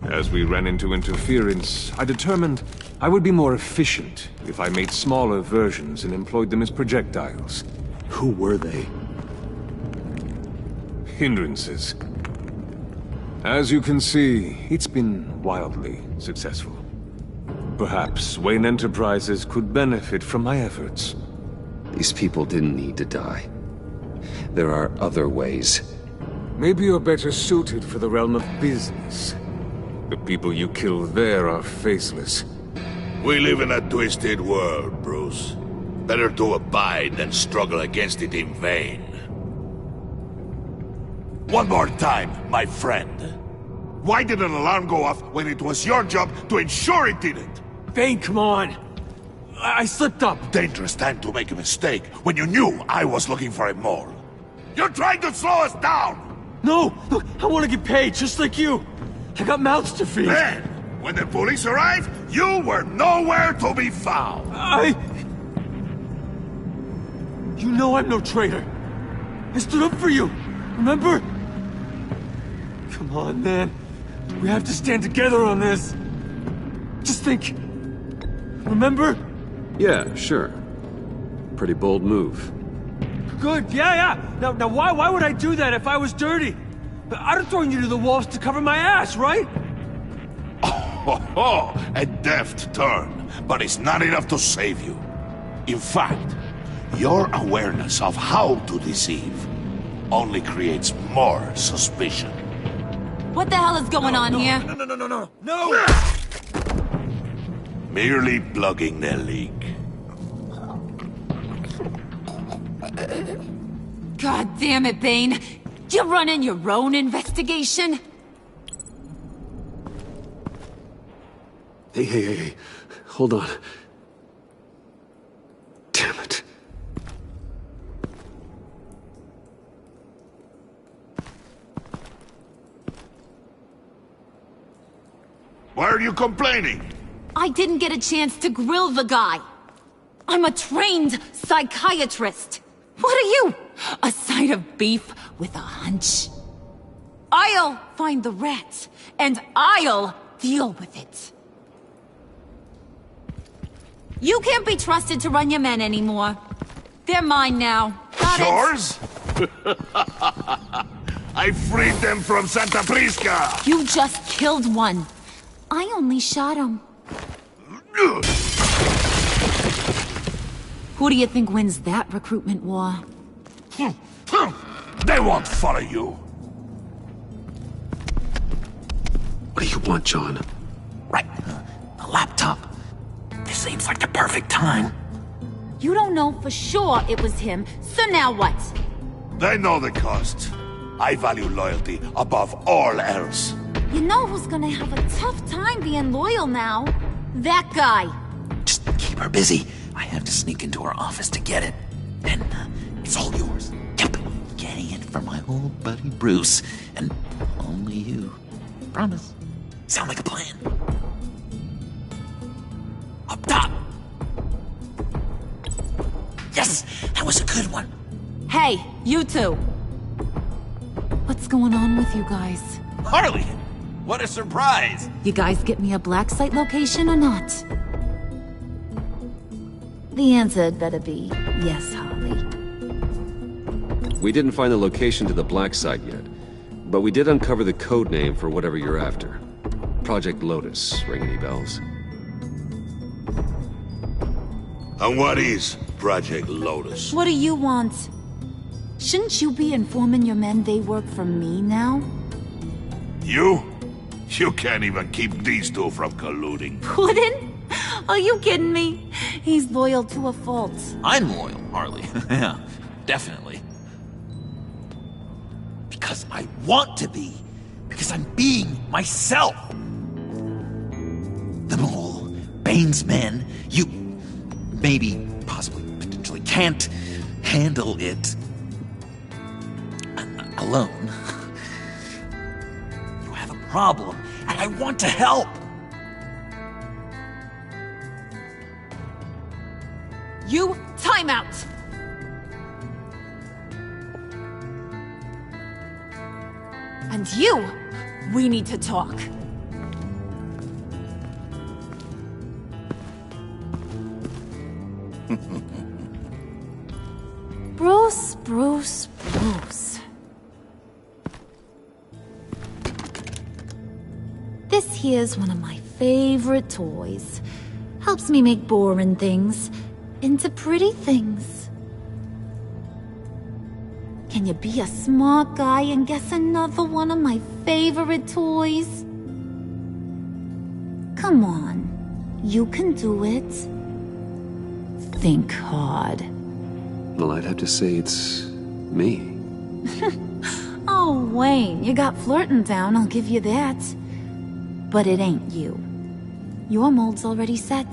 As we ran into interference, I determined I would be more efficient if I made smaller versions and employed them as projectiles. Who were they? Hindrances. As you can see, it's been wildly successful. Perhaps Wayne Enterprises could benefit from my efforts. These people didn't need to die. There are other ways. Maybe you're better suited for the realm of business. The people you kill there are faceless. We live in a twisted world, Bruce. Better to abide than struggle against it in vain. One more time, my friend. Why did an alarm go off when it was your job to ensure it didn't? Vane, come on! I slipped up! Dangerous time to make a mistake when you knew I was looking for a mole. You're trying to slow us down! No! Look, I want to get paid, just like you! I got mouths to feed! Then, when the police arrived, you were nowhere to be found! You know I'm no traitor! I stood up for you, remember? Come on, man. We have to stand together on this. Just think. Remember? Yeah, sure. Pretty bold move. Good, yeah. Now why would I do that if I was dirty? I'd have thrown you to the wolves to cover my ass, right? Oh, a deft turn, but it's not enough to save you. In fact, your awareness of how to deceive only creates more suspicion. What the hell is going on here? No! Merely plugging the leak. God damn it, Bane. You're running your own investigation? Hey. Hold on. Damn it. Why are you complaining? I didn't get a chance to grill the guy. I'm a trained psychiatrist. What are you? A side of beef with a hunch? I'll find the rat, and I'll deal with it. You can't be trusted to run your men anymore. They're mine now. Got Yours? I freed them from Santa Prisca! You just killed one. I only shot him. Who do you think wins that recruitment war? They won't follow you. What do you want, John? Right. A laptop. This seems like the perfect time. You don't know for sure it was him, so now what? They know the cost. I value loyalty above all else. You know who's gonna have a tough time being loyal now? That guy. Just keep her busy. I have to sneak into her office to get it. Then it's all yours. Yep. Getting it from my old buddy Bruce. And only you. Promise. Sound like a plan. Up top. Yes, that was a good one. Hey, you two. What's going on with you guys? Harley! What a surprise! You guys get me a black site location or not? The answer had better be yes, Harley. We didn't find the location to the black site yet, but we did uncover the code name for whatever you're after. Project Lotus. Ring any bells? And what is Project Lotus? What do you want? Shouldn't you be informing your men they work for me now? You? You can't even keep these two from colluding. Puddin'? Are you kidding me? He's loyal to a fault. I'm loyal, Harley. Yeah, definitely. Because I want to be. Because I'm being myself. The mole, Bane's men, you maybe, possibly, potentially can't handle it alone. You have a problem, and I want to help. You, time out! And you, we need to talk. Bruce. This here's one of my favorite toys. Helps me make boring things into pretty things. Can you be a smart guy and guess another one of my favorite toys? Come on, you can do it. Think hard. Well, I'd have to say it's me. Oh, Wayne, you got flirting down, I'll give you that. But it ain't you. Your mold's already set.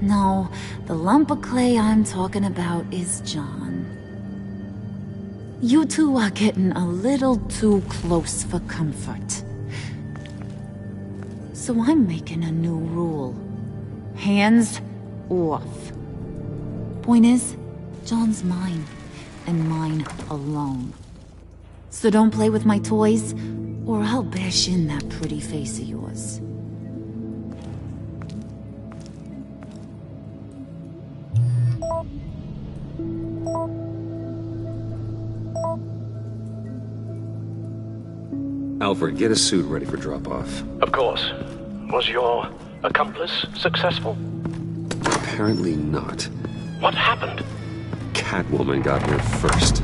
No, the lump of clay I'm talking about is John. You two are getting a little too close for comfort. So I'm making a new rule. Hands off. Point is, John's mine, and mine alone. So don't play with my toys, or I'll bash in that pretty face of yours. Alfred, get a suit ready for drop-off. Of course. Was your accomplice successful? Apparently not. What happened? Catwoman got here first.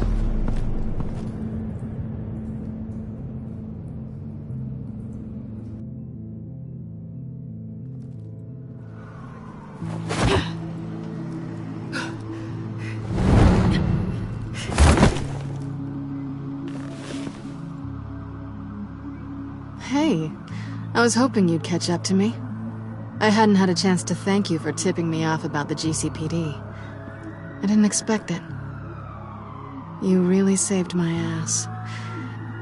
Hey, I was hoping you'd catch up to me. I hadn't had a chance to thank you for tipping me off about the GCPD. I didn't expect it. You really saved my ass.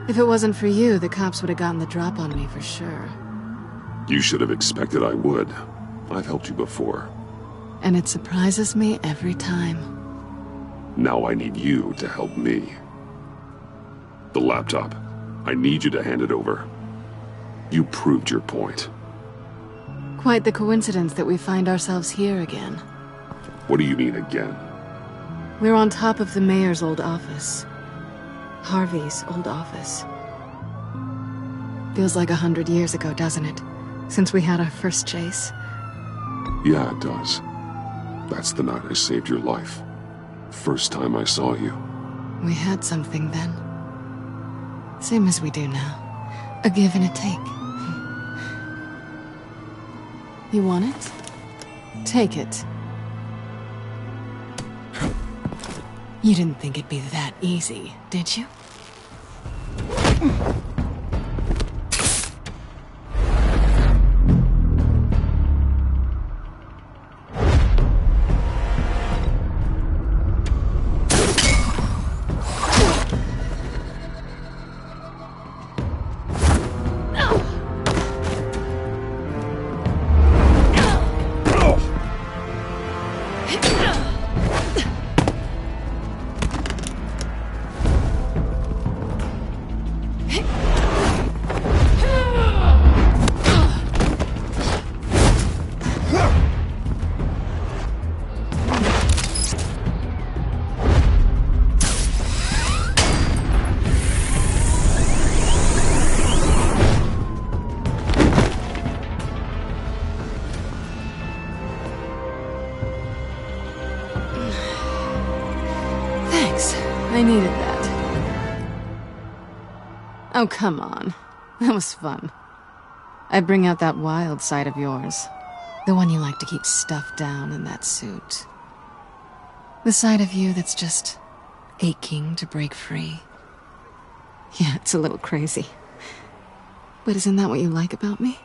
If it wasn't for you, the cops would have gotten the drop on me for sure. You should have expected I would. I've helped you before. And it surprises me every time. Now I need you to help me. The laptop. I need you to hand it over. You proved your point. Quite the coincidence that we find ourselves here again. What do you mean again? We're on top of the mayor's old office. Harvey's old office. Feels like 100 years ago, doesn't it? Since we had our first chase. Yeah, it does. That's the night I saved your life. First time I saw you. We had something then. Same as we do now. A give and a take. You want it? Take it. You didn't think it'd be that easy, did you? I needed that. Oh, come on. That was fun. I bring out that wild side of yours. The one you like to keep stuffed down in that suit. The side of you that's just aching to break free. Yeah, it's a little crazy. But isn't that what you like about me?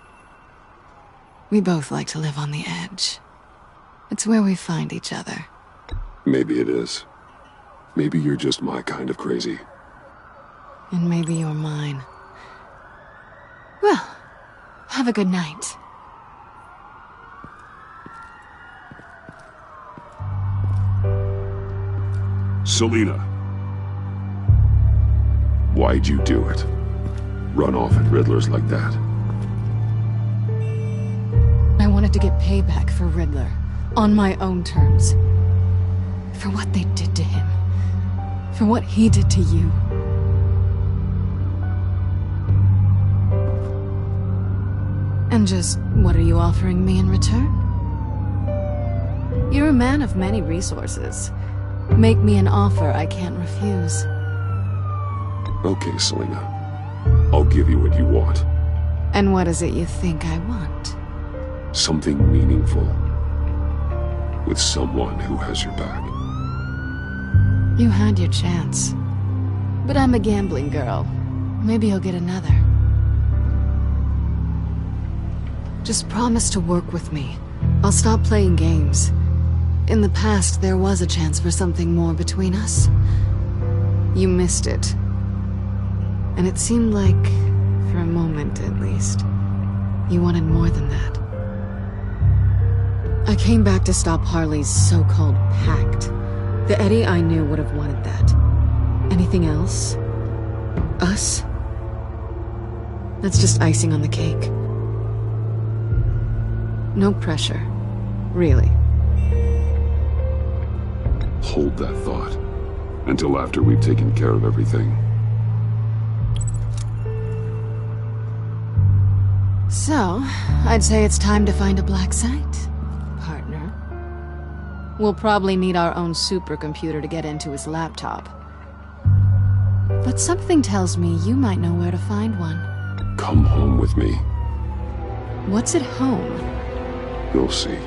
We both like to live on the edge. It's where we find each other. Maybe it is. Maybe you're just my kind of crazy. And maybe you're mine. Well, have a good night. Selina. Why'd you do it? Run off at Riddlers like that? I wanted to get payback for Riddler, on my own terms. For what they did to him. For what he did to you. And just, what are you offering me in return? You're a man of many resources. Make me an offer I can't refuse. Okay, Selina. I'll give you what you want. And what is it you think I want? Something meaningful. With someone who has your back. You had your chance. But I'm a gambling girl. Maybe you'll get another. Just promise to work with me. I'll stop playing games. In the past, there was a chance for something more between us. You missed it. And it seemed like, for a moment at least, you wanted more than that. I came back to stop Harley's so-called pact. The Eddie I knew would have wanted that. Anything else? Us? That's just icing on the cake. No pressure. Really. Hold that thought. Until after we've taken care of everything. So, I'd say it's time to find a black site, partner. We'll probably need our own supercomputer to get into his laptop. But something tells me you might know where to find one. Come home with me. What's at home? You'll see.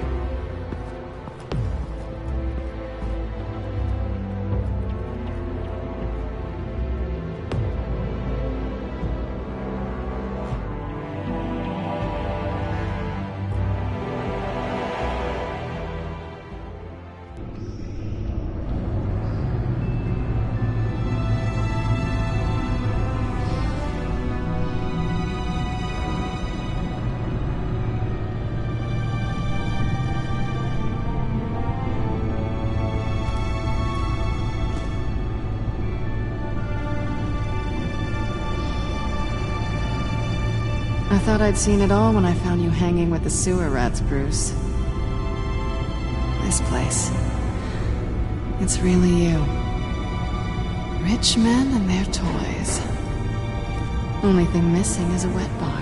I thought I'd seen it all when I found you hanging with the sewer rats, Bruce. This place. It's really you. Rich men and their toys. Only thing missing is a wet bar.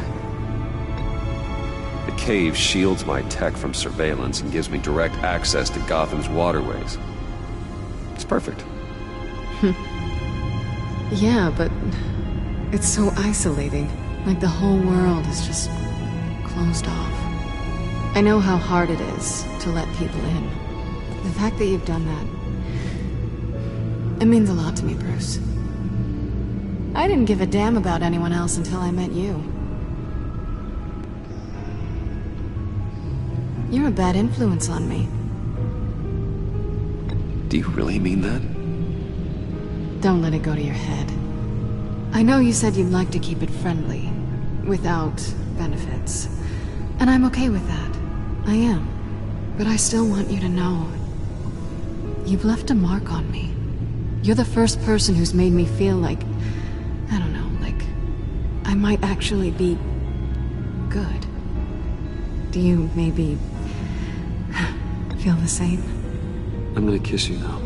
The cave shields my tech from surveillance and gives me direct access to Gotham's waterways. It's perfect. Yeah, but it's so isolating. Like the whole world is just closed off. I know how hard it is to let people in. The fact that you've done that, it means a lot to me, Bruce. I didn't give a damn about anyone else until I met you. You're a bad influence on me. Do you really mean that? Don't let it go to your head. I know you said you'd like to keep it friendly, without benefits. And I'm okay with that. I am. But I still want you to know, you've left a mark on me. You're the first person who's made me feel like, I don't know, like I might actually be good. Do you maybe feel the same? I'm gonna kiss you now.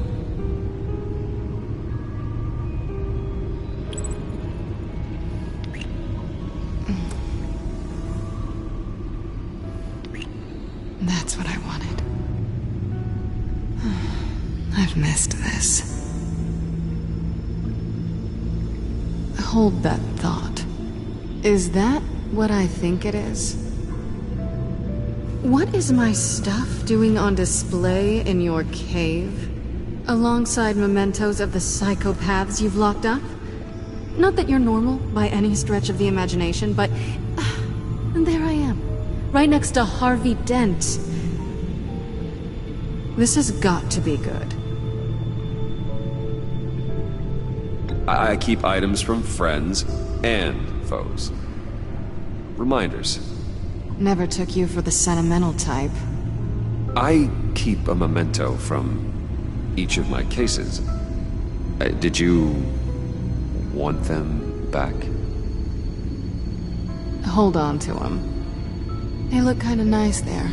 That's what I wanted. I've missed this. Hold that thought. Is that what I think it is? What is my stuff doing on display in your cave? Alongside mementos of the psychopaths you've locked up? Not that you're normal by any stretch of the imagination, but... and there I am. Right next to Harvey Dent. This has got to be good. I keep items from friends and foes. Reminders. Never took you for the sentimental type. I keep a memento from each of my cases. Did you want them back? Hold on to them. They look kinda nice there.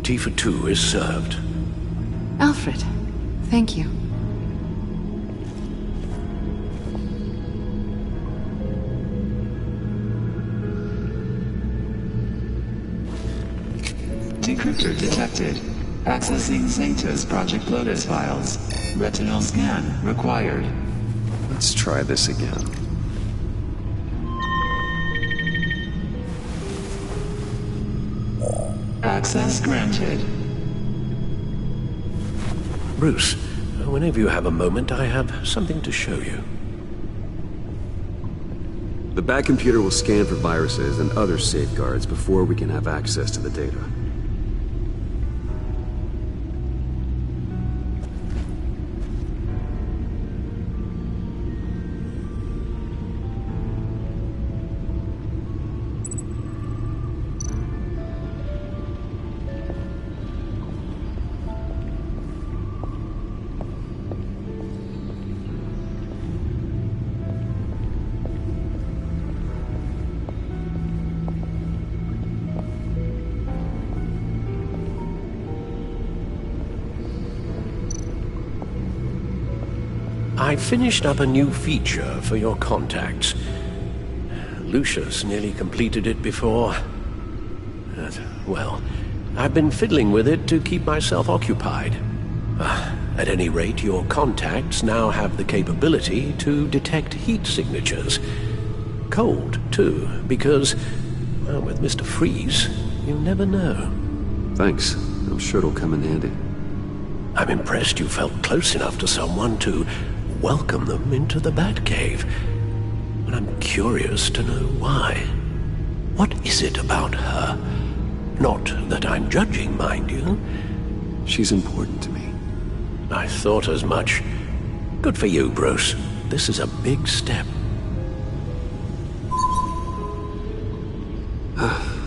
Tea for two is served. Alfred, thank you. Decryptor detected. Accessing Zeta's Project Lotus files. Retinal scan required. Let's try this again. Access granted. Bruce, whenever you have a moment, I have something to show you. The back computer will scan for viruses and other safeguards before we can have access to the data. I finished up a new feature for your contacts. Lucius nearly completed it before. Well, I've been fiddling with it to keep myself occupied. At any rate, your contacts now have the capability to detect heat signatures. Cold, too, because, well, with Mr. Freeze, you never know. Thanks. I'm sure it'll come in handy. I'm impressed you felt close enough to someone to welcome them into the Batcave. And I'm curious to know why. What is it about her? Not that I'm judging, mind you. She's important to me. I thought as much. Good for you, Bruce. This is a big step.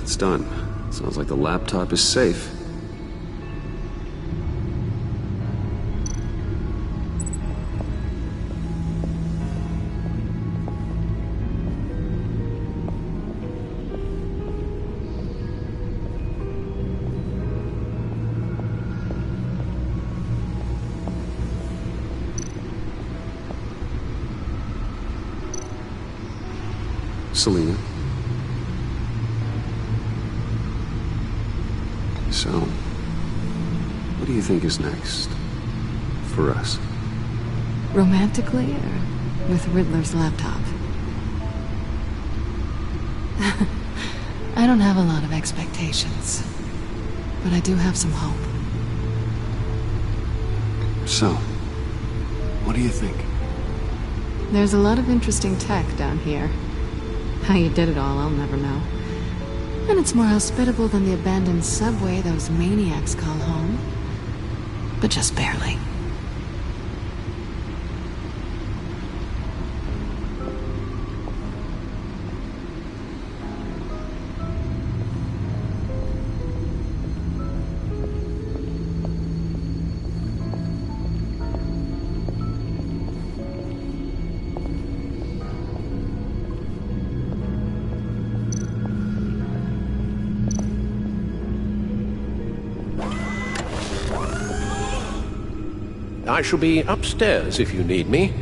It's done. Sounds like the laptop is safe. Selena. So, what do you think is next for us? Romantically, or with Riddler's laptop? I don't have a lot of expectations, but I do have some hope. So, what do you think? There's a lot of interesting tech down here. How you did it all, I'll never know. And it's more hospitable than the abandoned subway those maniacs call home. But just barely. I shall be upstairs if you need me.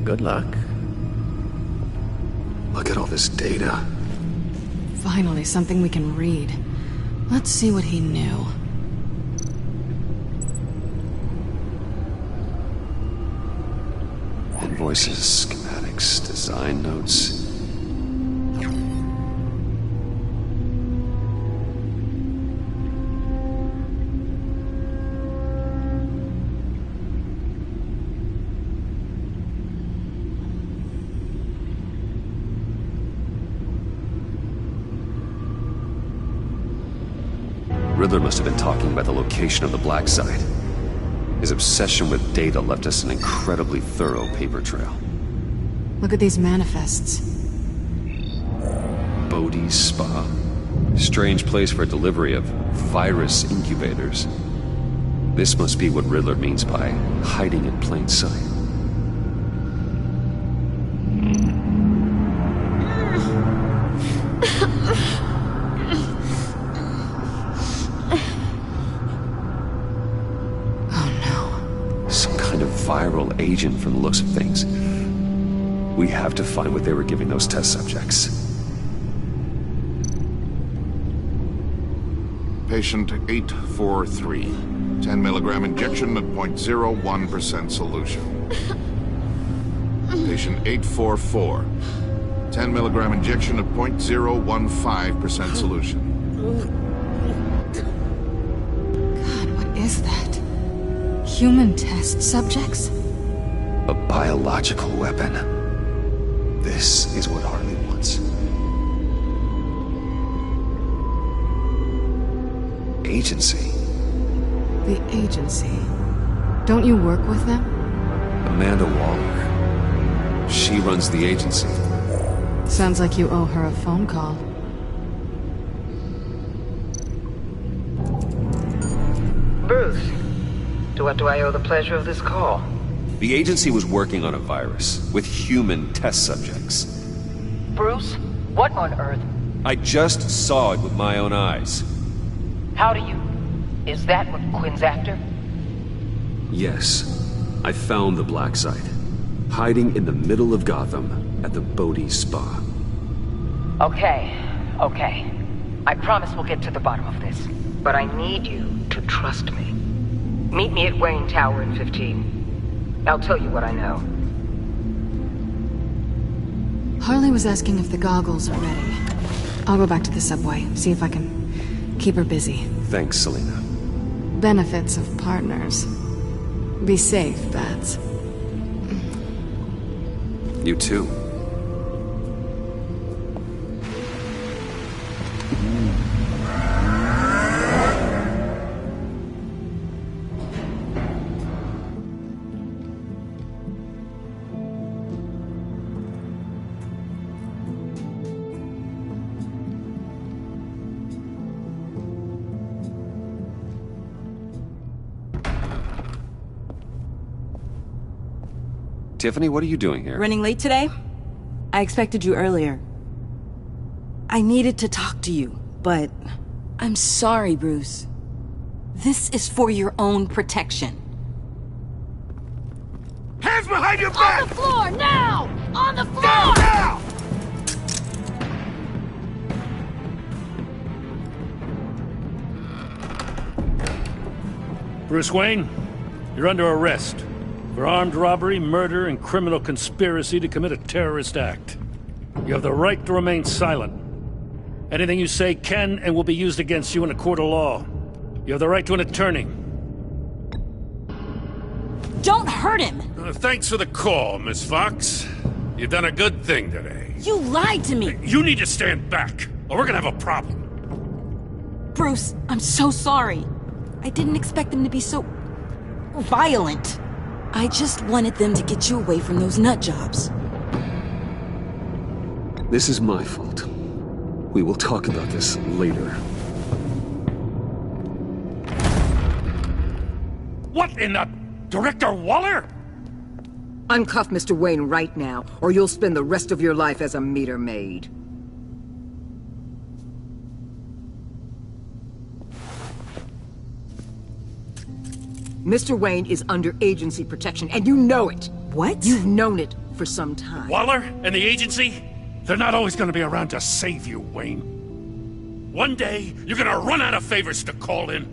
Good luck. Look at all this data. Finally, something we can read. Let's see what he knew. Invoices, schematics, design notes. Riddler must have been talking about the location of the black site. His obsession with data left us an incredibly thorough paper trail. Look at these manifests. Bodhi's Spa. Strange place for delivery of virus incubators. This must be what Riddler means by hiding in plain sight. Viral agent from the looks of things. We have to find what they were giving those test subjects. Patient 843. 10 milligram injection at 0.01% solution. Patient 844. 10 milligram injection at 0.015% solution. God, what is that? Human test subjects? A biological weapon. This is what Harley wants. Agency. The agency. Don't you work with them? Amanda Waller. She runs the agency. Sounds like you owe her a phone call. Bruce. To what do I owe the pleasure of this call? The agency was working on a virus with human test subjects. Bruce? What on earth? I just saw it with my own eyes. How do you... Is that what Quinn's after? Yes. I found the black site. Hiding in the middle of Gotham at the Bodhi Spa. Okay. I promise we'll get to the bottom of this. But I need you to trust me. Meet me at Wayne Tower in 15. I'll tell you what I know. Harley was asking if the goggles are ready. I'll go back to the subway, see if I can keep her busy. Thanks, Selena. Benefits of partners. Be safe, Bats. You too. Tiffany, what are you doing here? Running late today? I expected you earlier. I needed to talk to you, but I'm sorry, Bruce. This is for your own protection. Hands behind your back! On the floor, now! On the floor! Now! Bruce Wayne, you're under arrest for armed robbery, murder, and criminal conspiracy to commit a terrorist act. You have the right to remain silent. Anything you say can and will be used against you in a court of law. You have the right to an attorney. Don't hurt him! Thanks for the call, Miss Fox. You've done a good thing today. You lied to me! You need to stand back, or we're gonna have a problem. Bruce, I'm so sorry. I didn't expect them to be so... violent. I just wanted them to get you away from those nut jobs. This is my fault. We will talk about this later. What in the... Director Waller? Uncuff Mr. Wayne right now, or you'll spend the rest of your life as a meter maid. Mr. Wayne is under agency protection, and you know it. What? You've known it for some time. Waller and the agency? They're not always gonna be around to save you, Wayne. One day, you're gonna run out of favors to call in.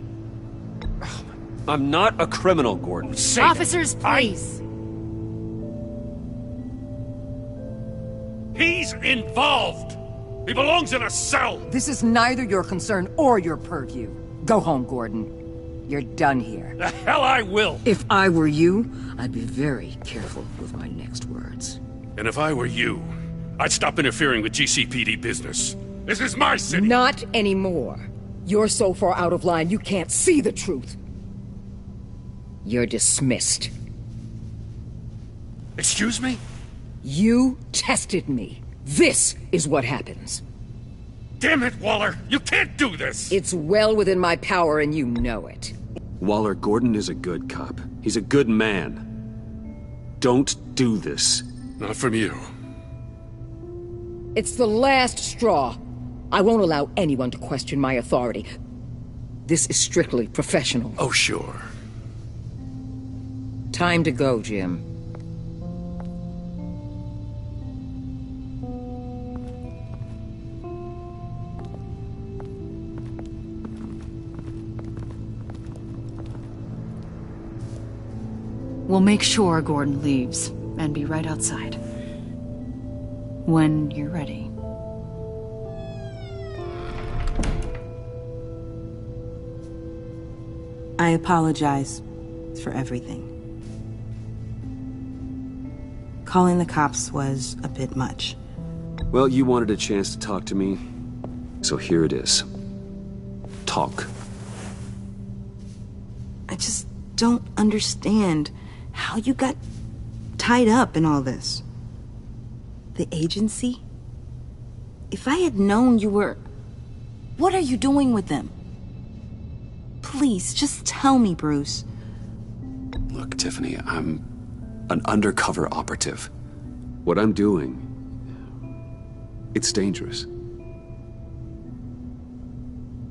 I'm not a criminal, Gordon. Officers, please. He's involved! He belongs in a cell! This is neither your concern or your purview. Go home, Gordon. You're done here. The hell I will! If I were you, I'd be very careful with my next words. And if I were you, I'd stop interfering with GCPD business. This is my city! Not anymore. You're so far out of line, you can't see the truth. You're dismissed. Excuse me? You tested me. This is what happens. Damn it, Waller! You can't do this! It's well within my power and you know it. Waller, Gordon is a good cop. He's a good man. Don't do this. Not from you. It's the last straw. I won't allow anyone to question my authority. This is strictly professional. Oh, sure. Time to go, Jim. We'll make sure Gordon leaves, and be right outside. When you're ready. I apologize for everything. Calling the cops was a bit much. Well, you wanted a chance to talk to me, so here it is. Talk. I just don't understand how you got tied up in all this. The agency? If I had known you were... What are you doing with them? Please, just tell me, Bruce. Look, Tiffany, I'm an undercover operative. What I'm doing, it's dangerous.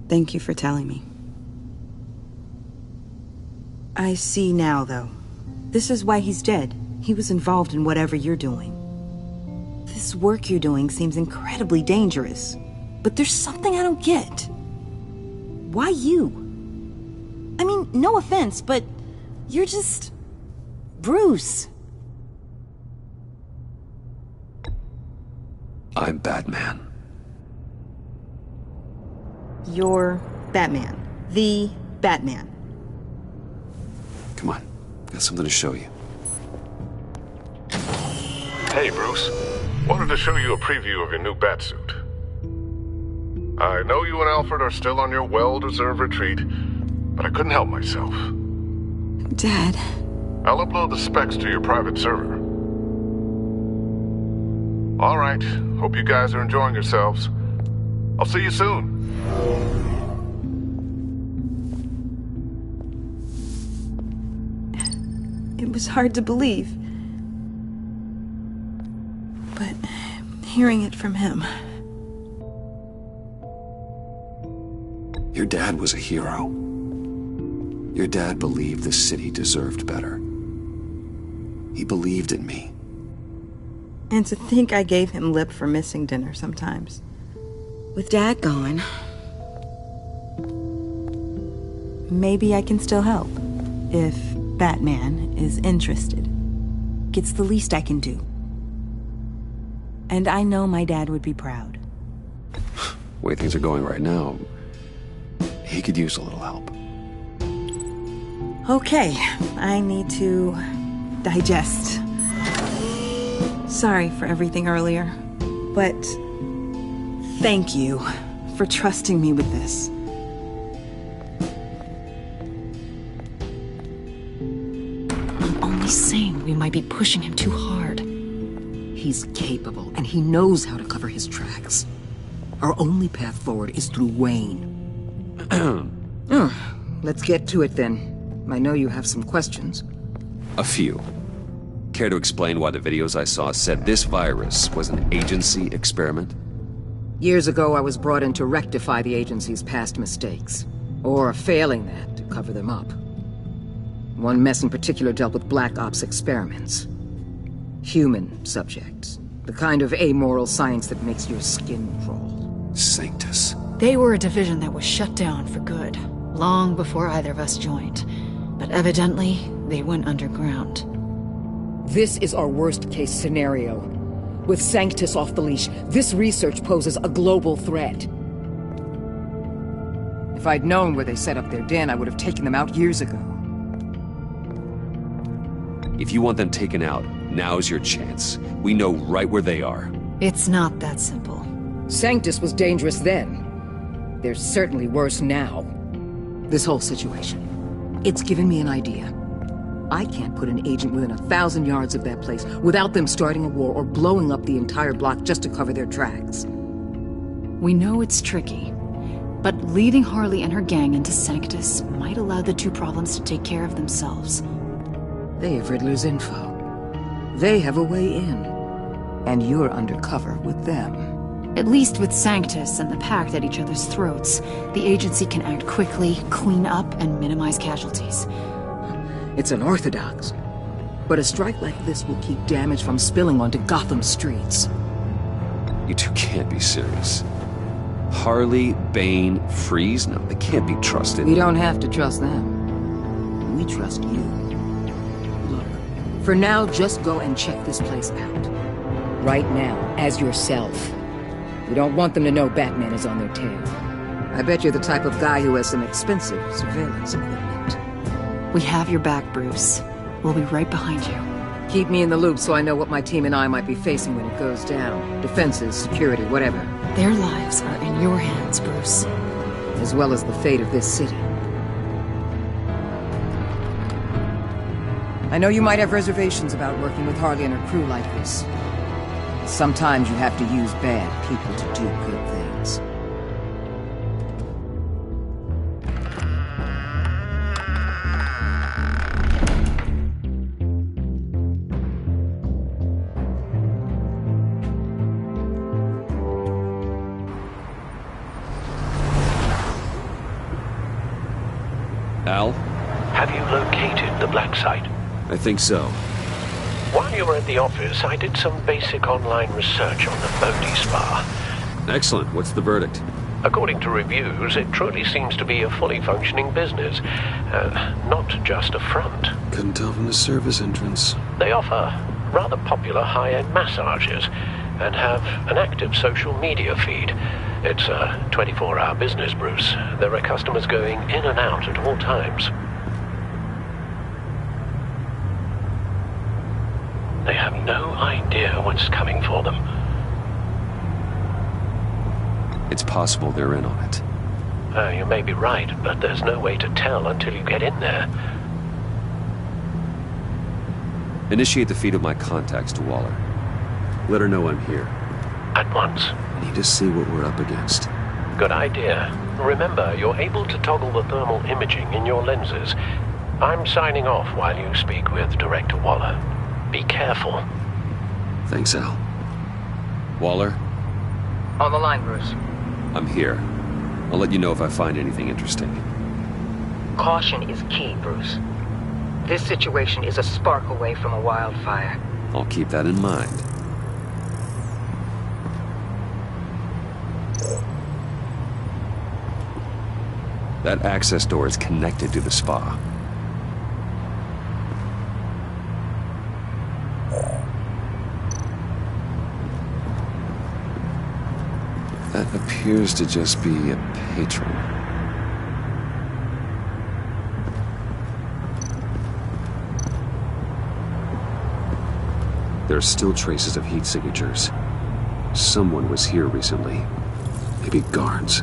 Thank you for telling me. I see now, though. This is why he's dead. He was involved in whatever you're doing. This work you're doing seems incredibly dangerous. But there's something I don't get. Why you? I mean, no offense, but you're just... Bruce. I'm Batman. You're Batman. The Batman. Come on, got something to show you. Hey, Bruce. Wanted to show you a preview of your new Batsuit. I know you and Alfred are still on your well-deserved retreat, but I couldn't help myself. Dad. I'll upload the specs to your private server. All right. Hope you guys are enjoying yourselves. I'll see you soon. It was hard to believe. But hearing it from him... Your dad was a hero. Your dad believed the city deserved better. He believed in me. And to think I gave him lip for missing dinner sometimes. With Dad gone... Maybe I can still help. If Batman is interested. It's the least I can do. And I know my dad would be proud. The way things are going right now, he could use a little help. Okay, I need to digest. Sorry for everything earlier, but thank you for trusting me with this. I'm only saying we might be pushing him too hard. He's capable, and he knows how to cover his tracks. Our only path forward is through Wayne. Let's get to it then. I know you have some questions. A few. Care to explain why the videos I saw said this virus was an agency experiment? Years ago, I was brought in to rectify the agency's past mistakes. Or, failing that, to cover them up. One mess in particular dealt with Black Ops experiments. Human subjects. The kind of amoral science that makes your skin crawl. Sanctus. They were a division that was shut down for good, long before either of us joined. But evidently, they went underground. This is our worst-case scenario. With Sanctus off the leash, this research poses a global threat. If I'd known where they set up their den, I would have taken them out years ago. If you want them taken out, now's your chance. We know right where they are. It's not that simple. Sanctus was dangerous then. They're certainly worse now. This whole situation, it's given me an idea. I can't put an agent within 1,000 yards of that place without them starting a war or blowing up the entire block just to cover their tracks. We know it's tricky, but leading Harley and her gang into Sanctus might allow the two problems to take care of themselves. They have Riddler's info. They have a way in. And you're undercover with them. At least with Sanctus and the Pact at each other's throats, the agency can act quickly, clean up, and minimize casualties. It's unorthodox. But a strike like this will keep damage from spilling onto Gotham streets. You two can't be serious. Harley, Bane, Freeze? No, they can't be trusted. We don't have to trust them. We trust you. Look, for now, just go and check this place out. Right now, as yourself. We don't want them to know Batman is on their tail. I bet you're the type of guy who has some expensive surveillance equipment. We have your back, Bruce. We'll be right behind you. Keep me in the loop so I know what my team and I might be facing when it goes down. Defenses, security, whatever. Their lives are in your hands, Bruce. As well as the fate of this city. I know you might have reservations about working with Harley and her crew like this. Sometimes you have to use bad people to do good things. Al? Have you located the black site? I think so. While you were at the office, I did some basic online research on the Bodhi Spa. Excellent. What's the verdict? According to reviews, it truly seems to be a fully functioning business, not just a front. Couldn't tell from the service entrance. They offer rather popular high-end massages and have an active social media feed. It's a 24-hour business, Bruce. There are customers going in and out at all times. They have no idea what's coming for them. It's possible they're in on it. You may be right, but there's no way to tell until you get in there. Initiate the feed of my contacts to Waller. Let her know I'm here. At once. I need to see what we're up against. Good idea. Remember, you're able to toggle the thermal imaging in your lenses. I'm signing off while you speak with Director Waller. Be careful. Thanks, Al. Waller? On the line, Bruce. I'm here. I'll let you know if I find anything interesting. Caution is key, Bruce. This situation is a spark away from a wildfire. I'll keep that in mind. That access door is connected to the spa. That appears to just be a patron. There are still traces of heat signatures. Someone was here recently. Maybe guards.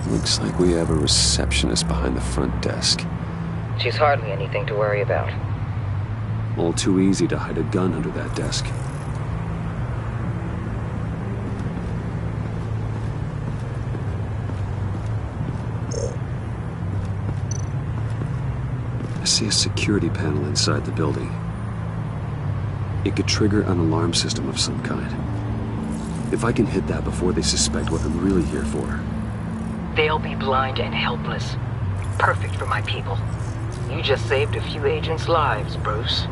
Looks like we have a receptionist behind the front desk. She's hardly anything to worry about. All too easy to hide a gun under that desk. I see a security panel inside the building. It could trigger an alarm system of some kind. If I can hit that before they suspect what I'm really here for. They'll be blind and helpless. Perfect for my people. You just saved a few agents' lives, Bruce.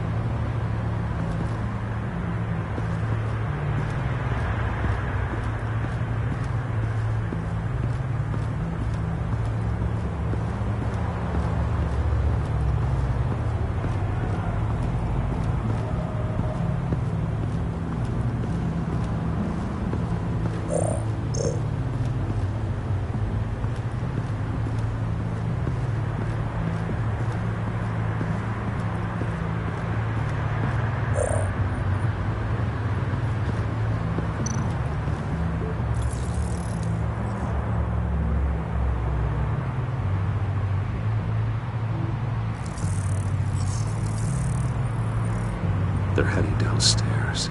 heading downstairs.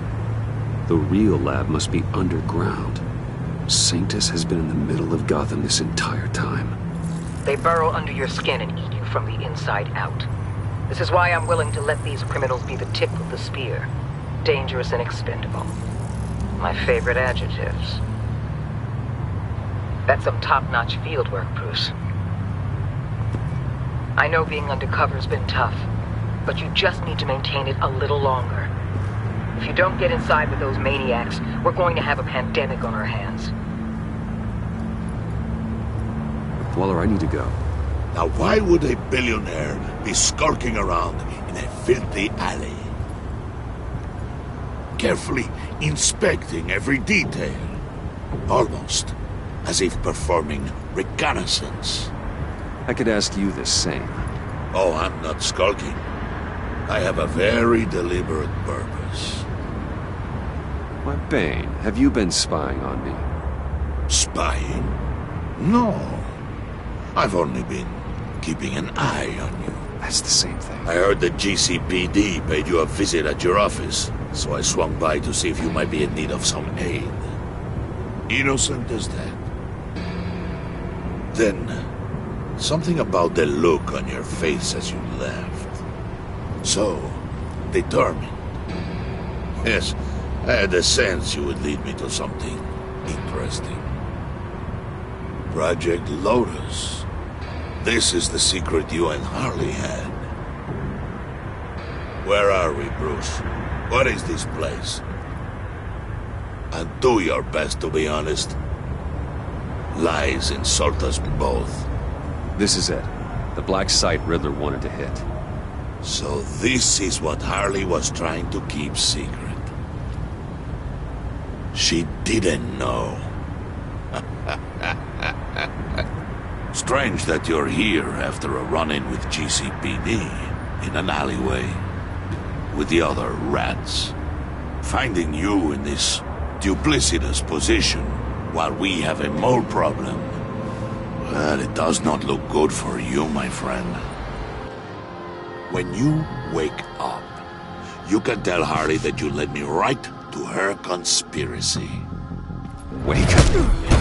The real lab must be underground. Sanctus has been in the middle of Gotham this entire time. They burrow under your skin and eat you from the inside out. This is why I'm willing to let these criminals be the tip of the spear. Dangerous and expendable. My favorite adjectives. That's some top-notch fieldwork, Bruce. I know being undercover's been tough, but you just need to maintain it a little longer. If you don't get inside with those maniacs, we're going to have a pandemic on our hands. Waller, I need to go. Now why would a billionaire be skulking around in a filthy alley? Carefully inspecting every detail. Almost as if performing reconnaissance. I could ask you the same. Oh, I'm not skulking. I have a very deliberate purpose. Why, Bane, have you been spying on me? Spying? No. I've only been keeping an eye on you. That's the same thing. I heard the GCPD paid you a visit at your office, so I swung by to see if you might be in need of some aid. Innocent as that. Then, something about the look on your face as you left. So, determined. Yes, I had a sense you would lead me to something interesting. Project Lotus. This is the secret you and Harley had. Where are we, Bruce? What is this place? And do your best to be honest. Lies insult us both. This is it. The black site Riddler wanted to hit. So this is what Harley was trying to keep secret. She didn't know. Strange that you're here after a run-in with GCPD in an alleyway with the other rats. Finding you in this duplicitous position while we have a mole problem. Well, it does not look good for you, my friend. When you wake up, you can tell Harley that you led me right to her conspiracy. Wake up.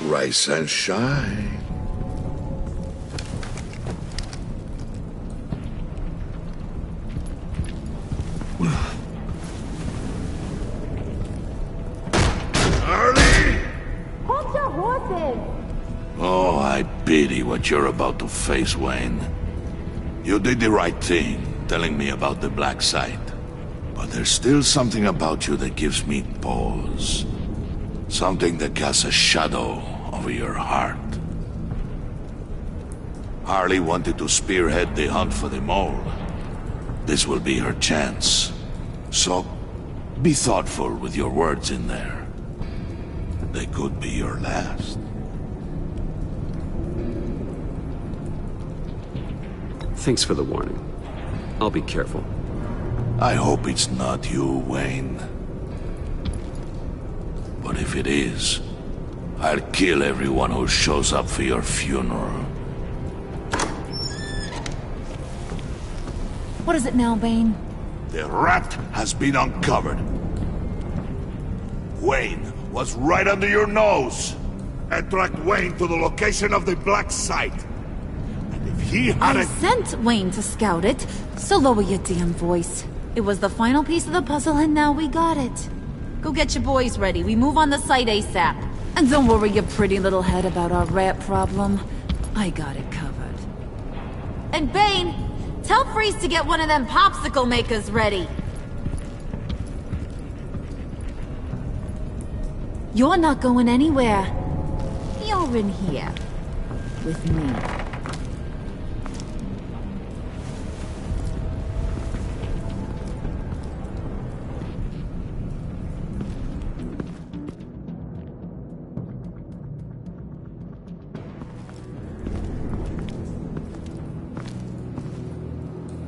Rise and shine. Harley! Hold your horses! Oh, I pity what you're about to face, Wayne. You did the right thing, telling me about the black site. But there's still something about you that gives me pause. Something that casts a shadow over your heart. Harley wanted to spearhead the hunt for the mole. This will be her chance. So, be thoughtful with your words in there. They could be your last. Thanks for the warning. I'll be careful. I hope it's not you, Wayne. But if it is, I'll kill everyone who shows up for your funeral. What is it now, Bane? The rat has been uncovered. Wayne was right under your nose. I tracked Wayne to the location of the black site. And if he had I sent Wayne to scout it, so lower your damn voice. It was the final piece of the puzzle and now we got it. Go get your boys ready. We move on the site ASAP. And don't worry your pretty little head about our rat problem. I got it covered. And Bane, tell Freeze to get one of them popsicle makers ready. You're not going anywhere. You're in here. With me.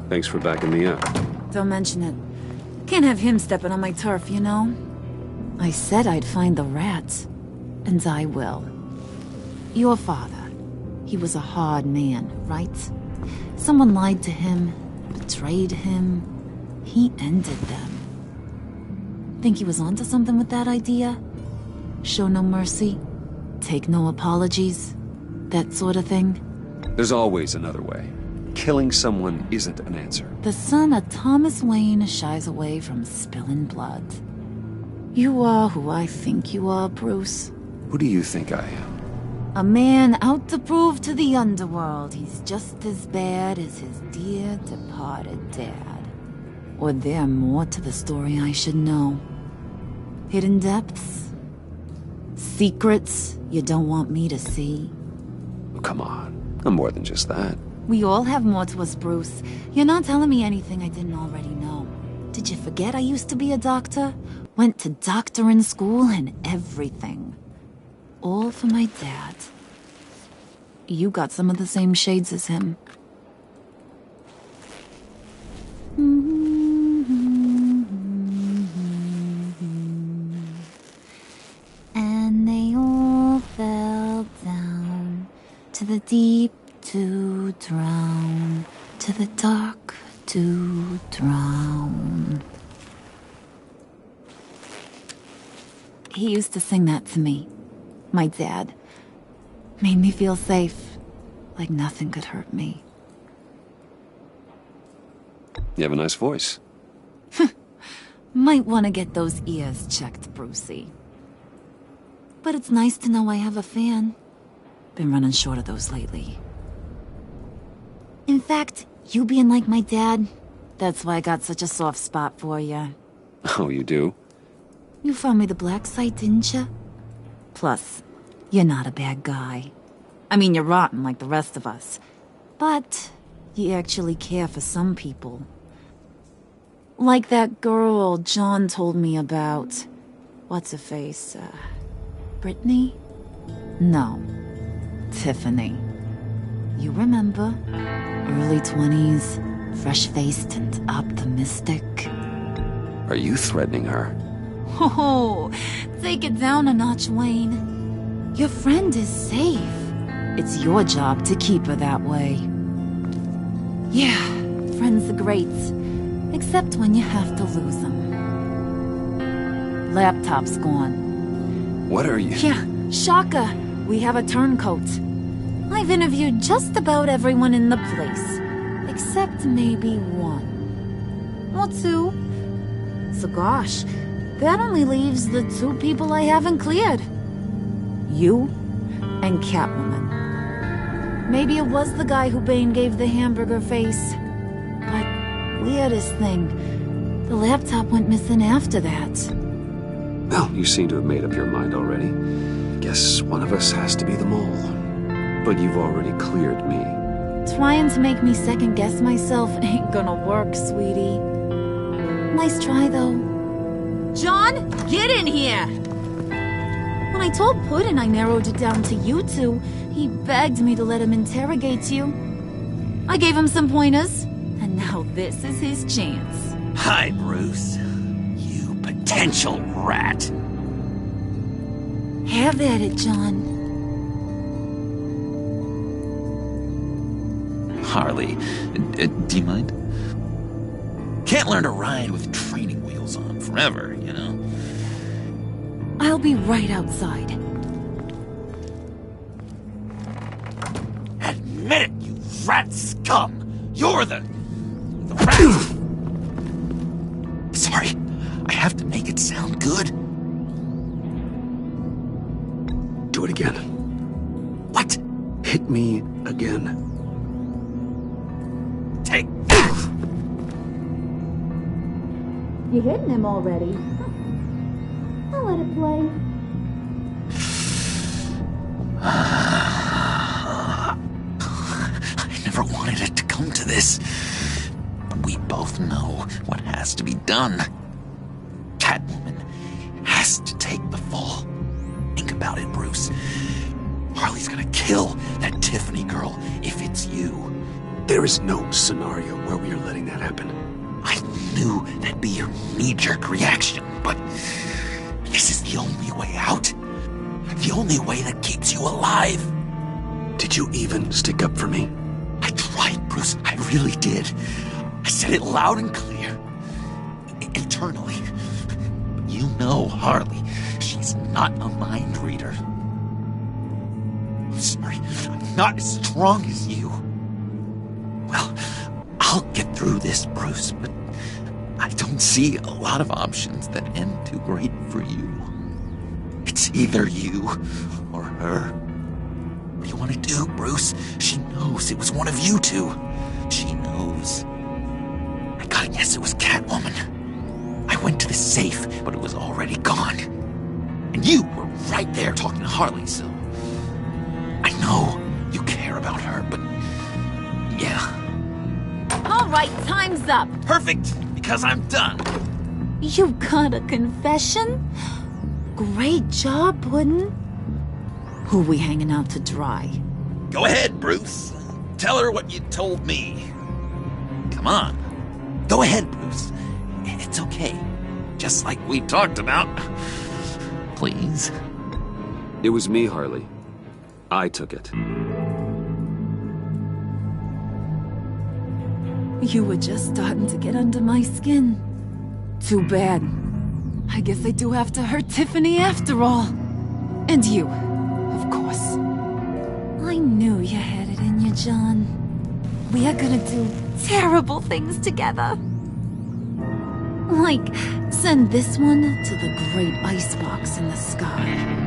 Thanks for backing me up. Don't mention it. Can't have him stepping on my turf, you know? I said I'd find the rats. And I will. Your father, he was a hard man, right? Someone lied to him, betrayed him. He ended them. Think he was onto something with that idea? Show no mercy? Take no apologies? That sort of thing? There's always another way. Killing someone isn't an answer. The son of Thomas Wayne shies away from spilling blood. You are who I think you are, Bruce. Who do you think I am? A man out to prove to the underworld he's just as bad as his dear departed dad. Or there more to the story I should know. Hidden depths? Secrets you don't want me to see? Oh, come on. I'm more than just that. We all have more to us, Bruce. You're not telling me anything I didn't already know. Did you forget I used to be a doctor? Went to doctoring school and everything. All for my dad. You got some of the same shades as him. And they all fell down to the deep to drown, to the dark to drown. He used to sing that to me. My dad. Made me feel safe. Like nothing could hurt me. You have a nice voice. Might want to get those ears checked, Brucey. But it's nice to know I have a fan. Been running short of those lately. In fact, you being like my dad, that's why I got such a soft spot for you. Oh, you do? You found me the black site, didn't you? Plus, you're not a bad guy. I mean, you're rotten like the rest of us. But you actually care for some people. Like that girl John told me about. What's her face? Brittany? No. Tiffany. You remember? Early 20s, fresh-faced and optimistic. Are you threatening her? Oh, take it down a notch, Wayne. Your friend is safe. It's your job to keep her that way. Yeah, friends are great. Except when you have to lose them. Laptop's gone. What are you... Yeah, shocker. We have a turncoat. I've interviewed just about everyone in the place. Except maybe one. Or two. So gosh, that only leaves the two people I haven't cleared. You and Catwoman. Maybe it was the guy who Bane gave the hamburger face. But weirdest thing, the laptop went missing after that. Well, you seem to have made up your mind already. Guess one of us has to be the mole. But you've already cleared me. Trying to make me second-guess myself ain't gonna work, sweetie. Nice try, though. John, get in here! When I told Puddin' I narrowed it down to you two, he begged me to let him interrogate you. I gave him some pointers, and now this is his chance. Hi, Bruce. You potential rat. Have at it, John. Harley, do you mind? Can't learn to ride with training wheels on forever, you know? I'll be right outside. Admit it, you rat scum! You're the rat! Sorry, I have to make it sound good. Do it again. What? Hit me again. Take You hitting him already? I'll let it play. I never wanted it to come to this. But we both know what has to be done. Catwoman has to take the fall. Think about it, Bruce. Harley's gonna kill that Tiffany girl if it's you. There is no scenario where we are letting that happen. I knew that'd be your knee-jerk reaction, but this is the only way out. The only way that keeps you alive. Did you even stick up for me? I tried, Bruce. I really did. I said it loud and clear. Internally. But you know Harley. She's not a mind reader. I'm sorry. I'm not as strong as you. Well, I'll get through this, Bruce, but I don't see a lot of options that end too great for you. It's either you or her. What do you want to do, Bruce? She knows it was one of you two. She knows. I gotta guess it was Catwoman. I went to the safe, but it was already gone. And you were right there talking to Harley, so... I know you care about her, but... yeah. All right, time's up. Perfect, because I'm done. You got a confession? Great job, Puddin'. Who we hanging out to dry? Go ahead, Bruce. Tell her what you told me. Come on. Go ahead, Bruce. It's okay. Just like we talked about. Please. It was me, Harley. I took it. You were just starting to get under my skin. Too bad. I guess I do have to hurt Tiffany after all. And you, of course. I knew you had it in you, John. We are gonna do terrible things together. Like, send this one to the great icebox in the sky.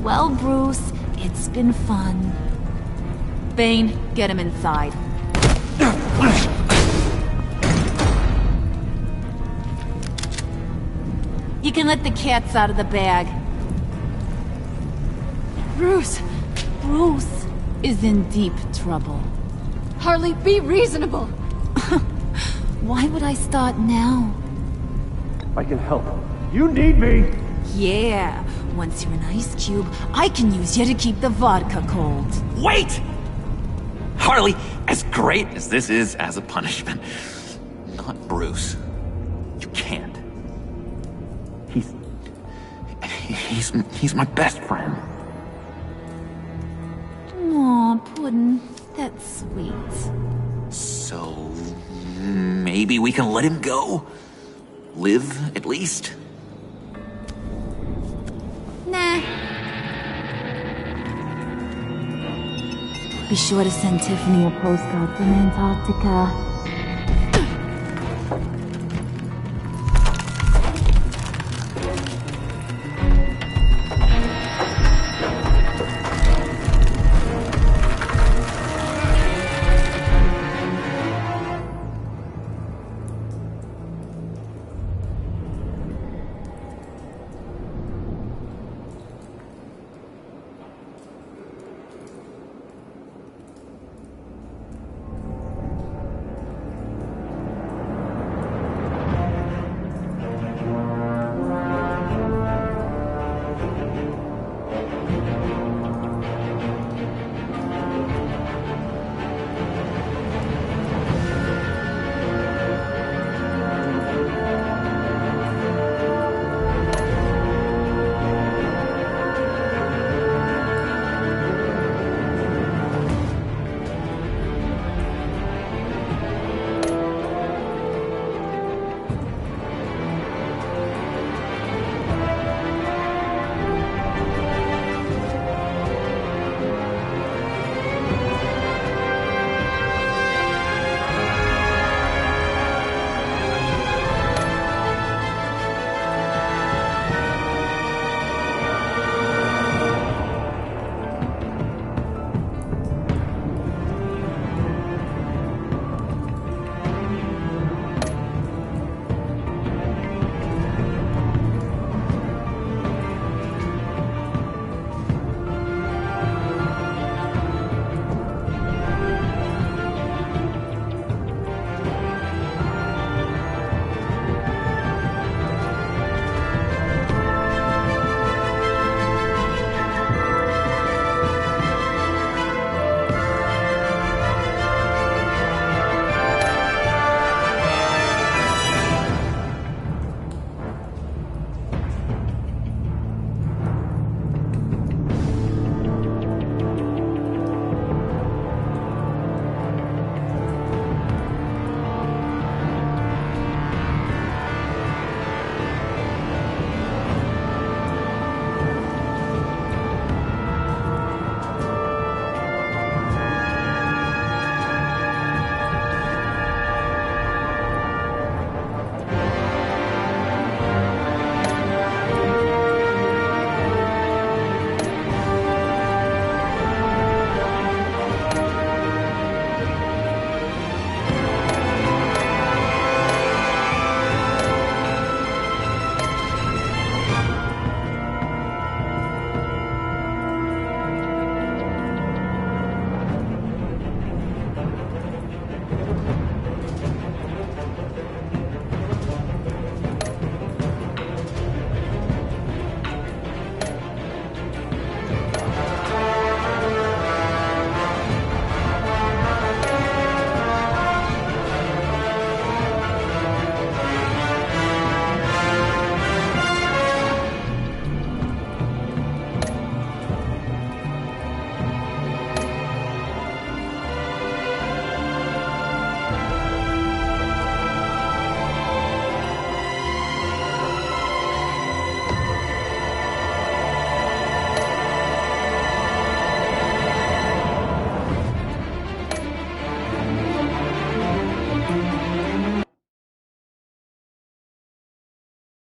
Well, Bruce, it's been fun. Bane, get him inside. You can let the cats out of the bag. Bruce! Bruce is in deep trouble. Harley, be reasonable! Why would I start now? I can help. You need me! Yeah, once you're an ice cube, I can use you to keep the vodka cold. Wait! Harley, as great as this is as a punishment, Not Bruce. you can't. He's my best friend. Aw, Puddin', that's sweet. So... maybe we can let him go? Live, at least? Nah. Be sure to send Tiffany a postcard from Antarctica.